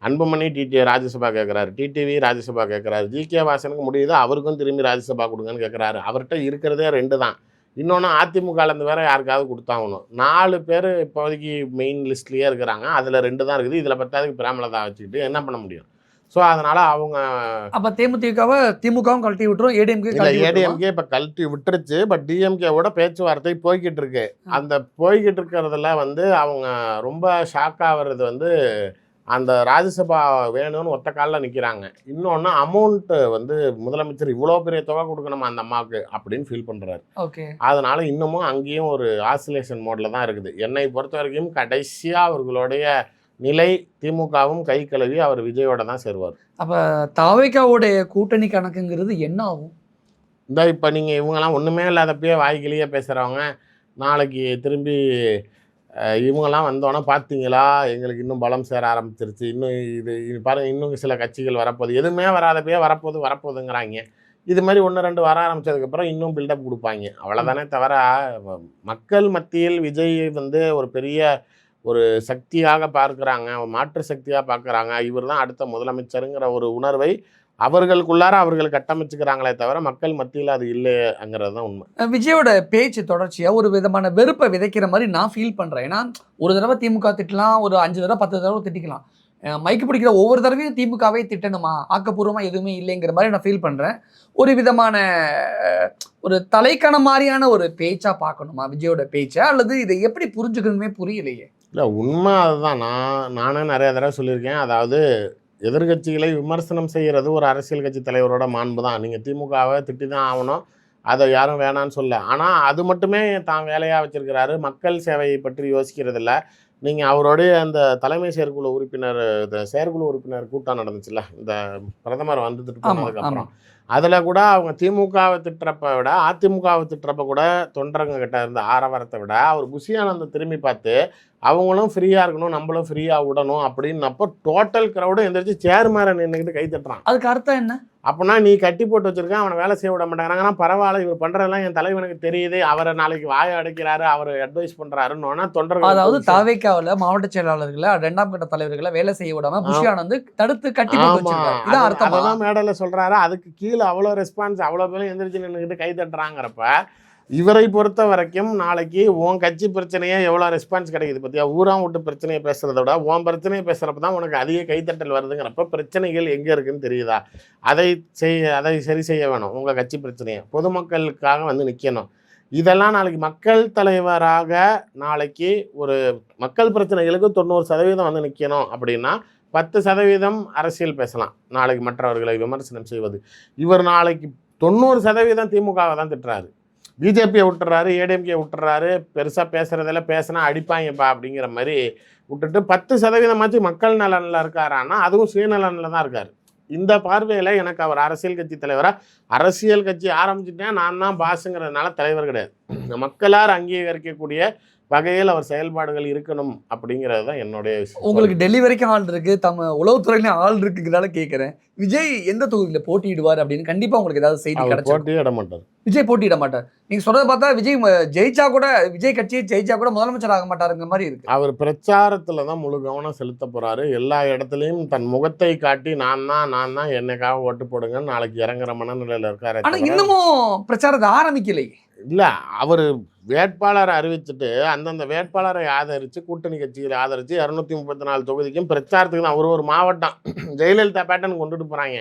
அன்புமணி ராஜ்யசபா கேட்குறாரு, டிடிவி ராஜ்யசபா கேட்குறாரு, ஜிகே வாசனுக்கு முடியுது அவருக்கும் திரும்பி ராஜ்யசபா கொடுங்கன்னு கேட்குறாரு. அவர்கிட்ட இருக்கிறதே 2 தான். இன்னொன்று அதிமுகலேருந்து வேறு யாருக்காவது கொடுத்தாகணும். 4 பேர் இப்போதைக்கு மெயின் லிஸ்ட்லேயே இருக்கிறாங்க, அதில் 2 தான் இருக்குது. இதில் 10க்கு பிரேமலதா வச்சுக்கிட்டு என்ன பண்ண முடியும்? ஸோ அதனால் அவங்க அப்போ திமுகவும் கழட்டி விட்டுரும், ஏடிஎம்கே இப்போ கழட்டி விட்டுருச்சு. பட் டிஎம்கேவோட பேச்சுவார்த்தை போய்கிட்டு இருக்கு. அந்த போய்கிட்டு இருக்கிறதுல வந்து அவங்க ரொம்ப ஷாக்காகிறது வந்து அந்த ராஜ்யசபா வேணும்னு ஒத்த காலில் நிற்கிறாங்க. இன்னொன்று அமௌண்ட்டு வந்து முதலமைச்சர் இவ்வளோ பெரிய தொகை கொடுக்கணுமா அந்த அம்மாவுக்கு அப்படின்னு ஃபீல் பண்ணுறாரு. அதனால் இன்னமும் அங்கேயும் ஒரு ஆசிலேஷன் மோடில் தான் இருக்குது. என்னை பொறுத்த வரைக்கும் கடைசியாக அவர்களுடைய நிலை திமுகவும் கை கழுவி அவர் விஜயோட தான் சேருவார். அப்போ தாவேக்காவுடைய கூட்டணி கணக்குங்கிறது என்ன ஆகும்? இந்த இப்போ நீங்கள் இவங்கெல்லாம் ஒன்றுமே இல்லாதப்பயே வாய்க்கிலேயே பேசுகிறவங்க நாளைக்கு திரும்பி இவங்கெல்லாம் வந்தோன்னா பார்த்தீங்களா எங்களுக்கு இன்னும் பலம் சேர ஆரம்பிச்சிருச்சு, இன்னும் இது பாருங்கள், இன்னும் சில கட்சிகள் வரப்போகுது, எதுவுமே வராதப்பயே வரப்போகுதுங்கிறாங்க. இது மாதிரி 1-2 வர ஆரம்பித்ததுக்கப்புறம் இன்னும் பில்டப் கொடுப்பாங்க, அவ்வளோதானே தவிர மக்கள் மத்தியில் விஜய் வந்து ஒரு பெரிய ஒரு சக்தியாக பார்க்குறாங்க, மாற்று சக்தியாக பார்க்குறாங்க, இவர் தான் அடுத்த முதலமைச்சருங்கிற ஒரு உணர்வை அவர்களுக்குள்ளார அவர்கள் கட்டமைச்சுக்கிறாங்களே தவிர மக்கள் மத்தியில் அது இல்லைங்கிறது தான் உண்மை. விஜயோட பேச்சு தொடர்ச்சியாக ஒரு விதமான வெறுப்பை விதைக்கிற மாதிரி நான் ஃபீல் பண்ணுறேன். ஏன்னா ஒரு தடவை திமுக திட்டலாம், ஒரு 5 தடவை 10 தடவை திட்டிக்கலாம். மைக்கு பிடிக்கிற ஒவ்வொரு தடவையும் திமுகவே திட்டணுமா, ஆக்கப்பூர்வமாக எதுவுமே இல்லைங்கிற மாதிரி நான் ஃபீல் பண்ணுறேன். ஒரு விதமான ஒரு தலைக்கான மாதிரியான ஒரு பேச்சாக பார்க்கணுமா விஜயோட பேச்சா, அல்லது இதை எப்படி புரிஞ்சுக்கணுமே புரியலையே. இல்லை உண்மை அதுதான். நானே நிறைய தடவை சொல்லியிருக்கேன். அதாவது எதிர்கட்சிகளை விமர்சனம் செய்கிறது ஒரு அரசியல் கட்சி தலைவரோட மாண்பு தான். நீங்கள் திமுகவை திட்டி தான் ஆகணும், அதை யாரும் வேணான்னு சொல்ல. ஆனால் அது மட்டுமே தான் வேலையாக வச்சுருக்கிறாரு, மக்கள் சேவையை பற்றி யோசிக்கிறதில்ல. நீங்கள் அவருடைய அந்த தலைமை செயற்குழு உறுப்பினர் கூட்டம் நடந்துச்சுல்ல, இந்த பிரதமர் வந்துட்டு போனதுக்கப்புறம் அதில் கூட அவங்க திமுகவை திட்டுறப்ப விட அதிமுகவை திட்டுறப்ப கூட தொண்டரங்க கிட்ட இருந்த ஆரவாரத்தை விட அவர் புஷியானந்த திரும்பி பார்த்து அவங்களும் ஃப்ரீயாக இருக்கணும், நம்மளும் ஃப்ரீயாக விடணும் அப்படின்னப்போ டோட்டல் க்ரௌடும் எந்திரிச்சு சேர் மேலே நின்றுக்கிட்டு கை தட்டுறான். அதுக்கு அர்த்தம் என்ன? அப்படின்னா நீ கட்டி போட்டு வச்சிருக்க, அவனை வேலை செய்ய விட மாட்டேங்கிறாங்கன்னா பரவாயில்ல, இவர் பண்ணுறதெல்லாம் என் தலைவனுக்கு தெரியுது, அவரை நாளைக்கு வாயை அடைக்கிறாரு, அவர் அட்வைஸ் பண்ணுறாருன்னு தொண்டர்கள். அதாவது தாவேக்காவில் மாவட்ட செயலாளர்களை 2ஆம் கட்ட தலைவர்களை வேலை செய்ய விடாம புஷியானந்து தடுத்து கட்டி அதான் மேடையில் சொல்கிறாரு. அதுக்கு கீழே அவ்வளோ ரெஸ்பான்ஸ், அவ்வளோ பேரும் எந்திரிச்சு நின்றுக்கிட்டு கை தட்டுறாங்கிறப்ப இவரை பொறுத்த வரைக்கும் நாளைக்கு உன் கட்சி பிரச்சனையே எவ்வளோ ரெஸ்பான்ஸ் கிடைக்குது பற்றியா? ஊராம் விட்டு பிரச்சனையை பேசுகிறத விட உன் பிரச்சனையை பேசுகிறப்ப தான் உனக்கு அதிக கைத்தட்டல் வருதுங்கிறப்ப பிரச்சனைகள் எங்கே இருக்குன்னு தெரியுதா? அதை சரி செய்ய வேணும். உங்கள் கட்சி பிரச்சனையை பொதுமக்களுக்காக வந்து நிற்கணும். இதெல்லாம் நாளைக்கு மக்கள் தலைவராக நாளைக்கு ஒரு மக்கள் பிரச்சனைகளுக்கு 90% வந்து நிற்கணும் அப்படின்னா 10% அரசியல் பேசலாம். நாளைக்கு மற்றவர்களை விமர்சனம் செய்வது. இவர் நாளைக்கு 90% திமுகவை தான் திட்டுறாரு. பிஜேபியை விட்டுறாரு, ஏடிஎம்கே விட்டுறாரு, பெருசாக பேசுகிறதில்ல, பேசினா அடிப்பாங்கப்பா அப்படிங்கிற மாதிரி விட்டுட்டு 10% மக்கள் நலனில் இருக்காரான்னா அதுவும் சுயநலனில் தான் இருக்கார். இந்த பார்வையில் எனக்கு அவர் அரசியல் கட்சி தலைவராக, அரசியல் கட்சி ஆரம்பிச்சுட்டேன் நான் தான் பாஸுங்கிறதுனால தலைவர் கிடையாது. மக்களார் அங்கீகரிக்கக்கூடிய வகையில் அவர் செயல்பாடுகள் இருக்கணும் அப்படிங்கிறது தான் என்னுடைய விஷயம். உங்களுக்கு டெல்லி வரைக்கும் ஆள் இருக்கு, உளவுத்துறையிலையும் ஆள் இருக்குங்கிறதால கேட்குறேன். விஜய் எந்த தொகுதியில் போட்டியிடுவார் அப்படின்னு கண்டிப்பாக உங்களுக்கு ஏதாவது செய்தி கிடைக்கும்? போட்டியிட மாட்டார். விஜய் போட்டியிட மாட்டார். நீங்கள் சொல்றதை பார்த்தா விஜய் ஜெயிச்சா கூட, விஜய் கட்சியை ஜெயிச்சா கூட முதலமைச்சர் ஆக மாட்டாருங்கிற மாதிரி இருக்கு. அவர் பிரச்சாரத்தில் தான் முழு கவனம் செலுத்த போறாரு. எல்லா இடத்துலையும் தன் முகத்தை காட்டி நான் தான் என்னைக்காக ஓட்டு போடுங்கன்னு நாளைக்கு இறங்குற மனநிலையில் இருக்காரு. ஆனால் இன்னமும் பிரச்சாரத்தை ஆரம்பிக்கலை. இல்லை, அவர் வேட்பாளரை அறிவிச்சுட்டு அந்தந்த வேட்பாளரை ஆதரித்து கூட்டணி கட்சிகளை ஆதரித்து 234 தொகுதிக்கும் பிரச்சாரத்துக்கு தான் ஒரு மாவட்டம் ஜெயலலிதா பேட்டர்ன் கொண்டுட்டு போகிறாங்க.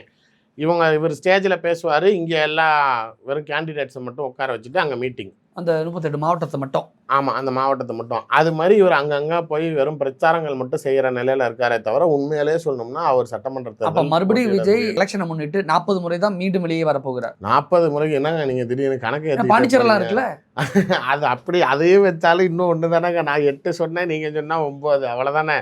இவர் ஸ்டேஜில் பேசுவார், இங்கே எல்லா வெறும் கேண்டிடேட்ஸை மட்டும் உட்கார வச்சுட்டு அங்கே மீட்டிங், அந்த 38 மாவட்டத்தை மட்டும். ஆமாம், அந்த மாவட்டத்தை மட்டும். அது மாதிரி இவர் அங்கங்கே போய் வெறும் பிரச்சாரங்கள் மட்டும் செய்கிற நிலையில் இருக்காரே தவிர உண்மையிலே சொல்லணும்னா அவர் சட்டமன்றத்தை அப்போ மறுபடியும் விஜய் எலெக்ஷனை முன்னிட்டு 40 முறை தான் மீண்டும் வெளியே வரப்போகிறார். 40 முறைக்கு என்னங்க நீங்கள் திடீர்னு கணக்கு பாண்டிச்சேரிலாம் இருக்குல்ல, அது அப்படி அதையும் வச்சாலும் இன்னும் ஒன்று தானேங்க. நான் 8 சொன்னேன், நீங்கள் சொன்னால் 9, அவ்வளோதானே.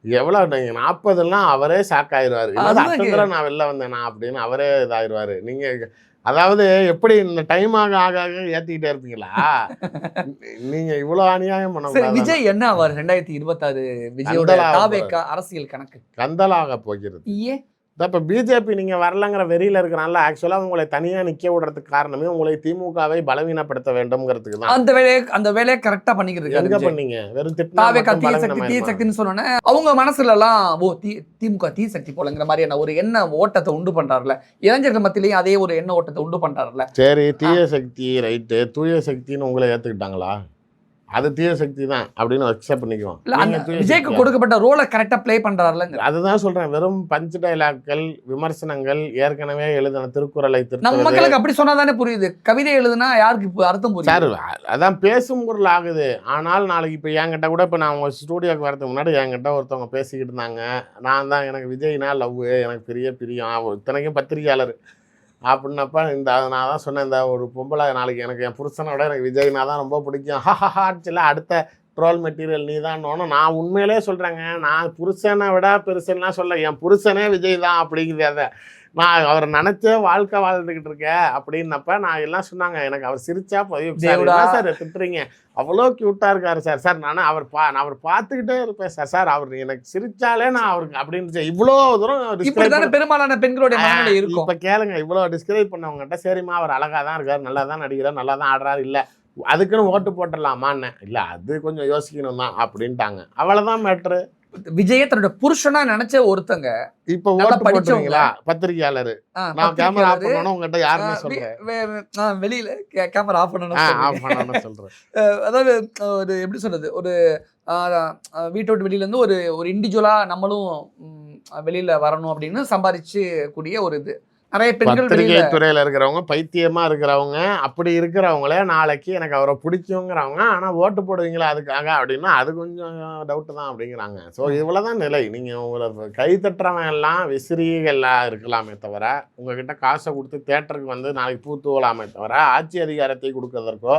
எவ்வளோ நீங்கள் 40லாம் அவரே ஷாக் ஆயிடுவார். இல்லை நான் வெளில வந்தேனா அப்படின்னு அவரே இதாகிடுவார். நீங்கள் அதாவது எப்படி இந்த டைம் ஆக ஏற்றிக்கிட்டே இருப்பீங்களா? நீங்கள் இவ்வளோ அநியாயம் பண்ண. விஜய் என்ன ஆவார் 2026 விஜயோட அரசியல் கணக்கு கந்தலாக போகிறது. ஏன் இப்போ பிஜேபி நீங்கள் வரலங்கிற வெறியில் இருக்கிறனால ஆக்சுவலாக உங்களை தனியாக நிற்க விடுறதுக்கு காரணமே உங்களை திமுகவை பலவீனப்படுத்த வேண்டும்ங்கிறதுக்கு தான். அந்த வேலையை கரெக்டாக பண்ணிக்கிறது. எங்க பண்ணீங்க? வெறும் தீசக்தின்னு சொன்னோன்னே அவங்க மனசுல எல்லாம் திமுக தீ சக்தி போலங்கிற மாதிரியான ஒரு எண்ண ஓட்டத்தை உண்டு பண்றாருல, இளைஞர்கள் மத்தியிலையும் அதே ஒரு எண்ண ஓட்டத்தை உண்டு பண்றாருல. சரி, தீய சக்தி ரைட்டு, தூய சக்தின்னு உங்களை ஏற்றுக்கிட்டாங்களா? அது தீய சக்தி தான் அப்படின்னு அக்செப்ட் பண்ணிக்குவோம். விஜய்க்கு கொடுக்கப்பட்ட ரோலை கரெக்டா ப்ளே பண்றாருல. அதுதான் சொல்றேன், வெறும் பஞ்ச் டைலாக்கள், விமர்சனங்கள், ஏற்கனவே எழுதின திருக்குறளை நம்ம மக்களுக்கு அப்படி சொன்னாதானே புரியுது. கவிதை எழுதுனா யாருக்கு இப்போ அர்த்தம் புரியுது? சார் அதான் பேசும் பொருள் ஆகுது. ஆனால் நாளைக்கு இப்போ என்கிட்ட கூட இப்போ நான் உங்கள் ஸ்டூடியோக்கு வரதுக்கு முன்னாடி என்கிட்ட ஒருத்தவங்க பேசிக்கிட்டு இருந்தாங்க, நான் தான் எனக்கு விஜய்னா லவ், எனக்கு பெரிய பிரியம், இத்தனைக்கும் பத்திரிகையாளர் அப்படின்னப்ப நான் தான் சொன்னேன், இந்த ஒரு பொம்பளை நாளைக்கு எனக்கு என் புருஷனை விட எனக்கு விஜய்னா தான் ரொம்ப பிடிக்கும் ஹாச்சில் அடுத்த ட்ரோல் மெட்டீரியல் நீ தான். நான் உண்மையிலே சொல்கிறேங்க, நான் புருஷனை விட பெருசுன்னா சொல்ல, என் புருஷனே விஜய் தான் அப்படிங்கிறது. அதை நான் அவரை நினச்சே வாழ்க்கை வாழ்ந்துக்கிட்டு இருக்கேன் அப்படின்னப்ப நான் எல்லாம் சொன்னாங்க, எனக்கு அவர் சிரிச்சா போய் சார் திட்டுறீங்க, அவ்வளோ க்யூட்டாக இருக்காரு சார் நான் அவர் பார்த்துக்கிட்டே இருப்பேன் சார் அவர் எனக்கு சிரிச்சாலே நான் அவருக்கு அப்படின்னு இவ்வளோ தூரம் பெரும்பாலான பெண்களுடைய மனநிலை இருக்கும். இப்போ கேளுங்க, இவ்வளோ டிஸ்கிரைப் பண்ணவங்ககிட்ட சரிம்மா அவர் அழகாக தான் இருக்கார், நல்லா தான் நடிக்கிறார், நல்லா தான் ஆடுறாரு, இல்லை அதுக்குன்னு ஓட்டு போட்டுடலாமான்னு, இல்லை அது கொஞ்சம் யோசிக்கணும் தான் அப்படின்ட்டாங்க. அவ்வளோதான் மேட்ரு. விஜய தன்னோட புருஷனா நினைச்ச ஒருத்தங்க இப்ப ஓட்டு போடுறீங்களா பத்திரிகையாளர், நான் கேமரா ஆஃப் பண்ணனும் உங்ககிட்ட யாருன்னு சொல்றேன், வெளியில கேமரா ஆஃப் பண்ணனும் சொல்றேன். அதாவது ஒரு எப்படி சொல்றது, ஒரு வீட்டை விட்டு வெளியில இருந்து ஒரு இண்டிவிஜுவலா நம்மளும் வெளியில வரணும் அப்படின்னு சம்பாதிச்சு கூடிய ஒரு இது. நிறைய பெண்கள் பத்திரிகை துறையில இருக்கிறவங்க, பைத்தியமா இருக்கிறவங்க, அப்படி இருக்கிறவங்களே நாளைக்கு எனக்கு அவரை பிடிக்குங்கிறவங்க, ஆனா ஓட்டு போடுவீங்களா அதுக்காக அப்படின்னா அது கொஞ்சம் டவுட் தான் அப்படிங்கிறாங்க. ஸோ இவ்வளவுதான் நிலை. நீங்க உங்களை கை தட்டுறவன் எல்லாம் விசிறிகள்லாம் இருக்கலாமே தவிர, உங்ககிட்ட காசை கொடுத்து தேட்டருக்கு வந்து நாளைக்கு பூ தூவலாமே தவிர, ஆட்சி அதிகாரத்தை கொடுக்கறதற்கோ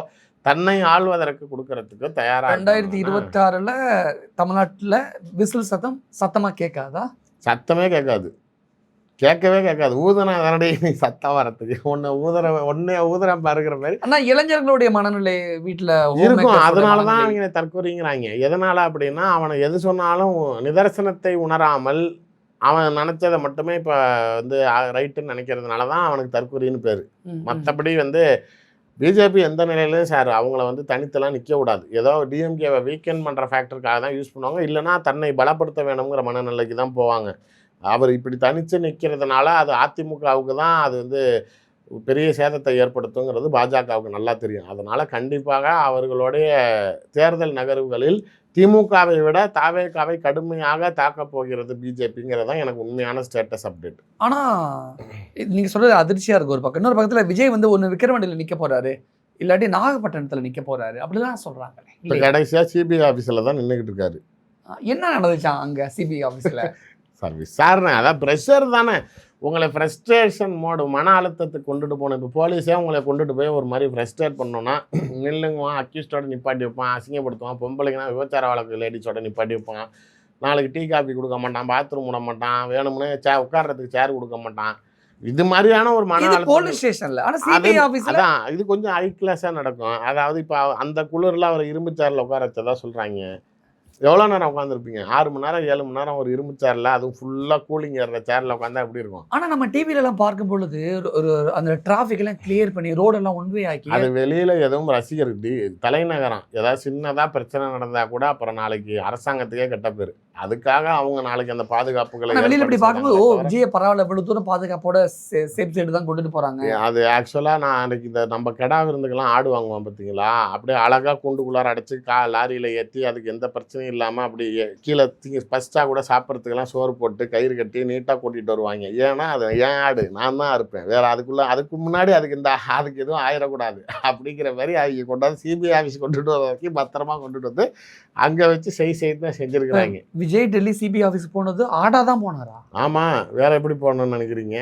தன்னை ஆள்வதற்கு கொடுக்கறதுக்கு தயாரா. 2026 தமிழ்நாட்டுல விசில் சத்தமா கேட்காதா? சத்தமே கேட்கவே கேட்காது. ஊதுனா தானடி சத்தம் வரத்துக்கு ஒன்னே ஊதுறம் பாருங்கிற மாதிரி. ஆனா இளைஞர்களுடைய மனநிலை வீட்டுல இருக்கும். அதனாலதான் அவங்க தற்கொலைங்கிறாங்க. எதனால அப்படின்னா, அவனை எது சொன்னாலும் நிதர்சனத்தை உணராமல் அவன் நினைச்சதை மட்டுமே இப்ப வந்து ரைட்டுன்னு நினைக்கிறதுனால தான் அவனுக்கு தற்கொலைன்னு பேரு. மற்றபடி வந்து பிஜேபி எந்த நிலையிலும் சார் அவங்கள வந்து தனித்தெல்லாம் நிற்க விடாது. ஏதோ டிஎம்கேவை வீக்கெண்ட் பண்ணுற ஃபேக்டருக்காக தான் யூஸ் பண்ணுவாங்க, இல்லைனா தன்னை பலப்படுத்த வேணுங்கிற மனநிலைக்கு தான் போவாங்க. அவர் இப்படி தனித்து நிற்கிறதுனால அது அதிமுகவுக்கு தான் அது வந்து பெரிய சேதத்தை ஏற்படுத்துங்கிறது பாஜகவுக்கு நல்லா தெரியும். அதனால் கண்டிப்பாக அவர்களுடைய தேர்தல் நகர்வுகளில் திமுகவை விட தாவேகாவை கடுமையாக தாக்கப் போகிறது பிஜேபிங்கிறது தான் எனக்கு உண்மையான ஸ்டேட்டஸ் அப்டேட். ஆனால் நீங்கள் சொல்கிறது அதிர்ச்சியாக இருக்கும் ஒரு பக்கம். இன்னொரு பக்கத்தில் விஜய் வந்து ஒன்று விக்கிரவாண்டியில் நிற்க போகிறாரு, இல்லாட்டி நாகப்பட்டினத்தில் நிற்க போகிறாரு அப்படிலாம் சொல்கிறாங்க. இப்போ கடைசியாக சிபிஐ ஆஃபீஸில் தான் நின்றுக்கிட்டு இருக்காரு. என்ன நடந்துச்சான் அங்கே சிபிஐ ஆஃபீஸில்? சார் விசாரணை அதான் ப்ரெஷர் தானே. உங்களை ஃப்ரஸ்ட்ரேஷன் மோடு மன அழுத்தத்துக்கு கொண்டுட்டு போகணும். இப்போ போலீஸே உங்களை கொண்டுட்டு போய் ஒரு மாதிரி ஃப்ரஸ்ட்ரேட் பண்ணோன்னா நில்லுங்குவான், அக்யூஸ்டோட நிப்பாட்டி வைப்பான், அசிங்கப்படுத்துவான். பொம்பளைங்கன்னா விபச்சார வழக்கு லேடிஸோட நிப்பாட்டி வைப்பான். நாளைக்கு டீ காஃபி கொடுக்க மாட்டான், பாத்ரூம் விட மாட்டான், வேணும்னே உட்கார்றதுக்கு சேர் கொடுக்க மாட்டான். இது மாதிரியான ஒரு மன அழுத்தம் போலீஸ் ஸ்டேஷன்ல. ஆனா சிபிஐ ஆபீஸ்ல அதான் இது கொஞ்சம் ஹை கிளாஸாக நடக்கும். அதாவது இப்போ அந்த குளிரில் அவர் இரும்பு சேர்ல உட்கார வச்சதா சொல்கிறாங்க. எவ்வளோ நேரம் உட்காந்துருப்பீங்க? 6 மணி நேரம் 7 மணி நேரம் ஒரு இரும்பு சேரில், அதுவும் ஃபுல்லாக கூலிங் ஏறுற சேரில் உட்காந்தா எப்படி இருக்கும்? ஆனால் நம்ம டிவிலலாம் பார்க்கும் பொழுது ஒரு அந்த டிராஃபிக் எல்லாம் கிளியர் பண்ணி ரோடெல்லாம் ஒன்வே ஆக்கி அது வெளியில் எதுவும் ரசிகர் தலைநகரம் ஏதாவது சின்னதாக பிரச்சனை நடந்தால் கூட அப்புறம் நாளைக்கு அரசாங்கத்துக்கே கெட்ட பேர். அதுக்காக அவங்க நாளைக்கு அந்த பாதுகாப்புகளை வெளியில் இப்படி பார்க்கும்போது விஜய பரவாயில்ல, இவ்வளவு தூரம் பாதுகாப்போட சேஃப் சைடு தான் கொண்டுட்டு போறாங்க. அது ஆக்சுவலாக நான் அன்றைக்கி இந்த நம்ம கெடா விருந்துக்கெல்லாம் ஆடு வாங்குவோம் பார்த்தீங்களா, அப்படியே அழகாக கூண்டுக்குள்ளார அடைச்சி லாரியில் ஏற்றி அதுக்கு எந்த பிரச்சனையும் இல்லாமல் அப்படி கீழே ஃபஸ்ட்டாக கூட சாப்பிட்றதுக்கெல்லாம் சோறு போட்டு கயிறு கட்டி நீட்டாக கூட்டிகிட்டு வருவாங்க. ஏன்னா அது ஏன் ஆடு நான் தான் இருப்பேன், வேறு அதுக்கு முன்னாடி அதுக்கு எதுவும் ஆயிடக்கூடாது அப்படிங்கிற மாதிரி அவங்க கொண்டாந்து சிபிஐ ஆஃபீஸ் கொண்டுட்டு வர வரைக்கும் பத்திரமா கொண்டுட்டு வந்து அங்கே வச்சு செய்து தான் செஞ்சுருக்கிறாங்க. விஜய் டெல்லி சிபிஐ ஆஃபீஸ் போனது ஆடாக தான் போனாரா? ஆமாம், வேறு எப்படி போகணும்னு நினைக்கிறீங்க?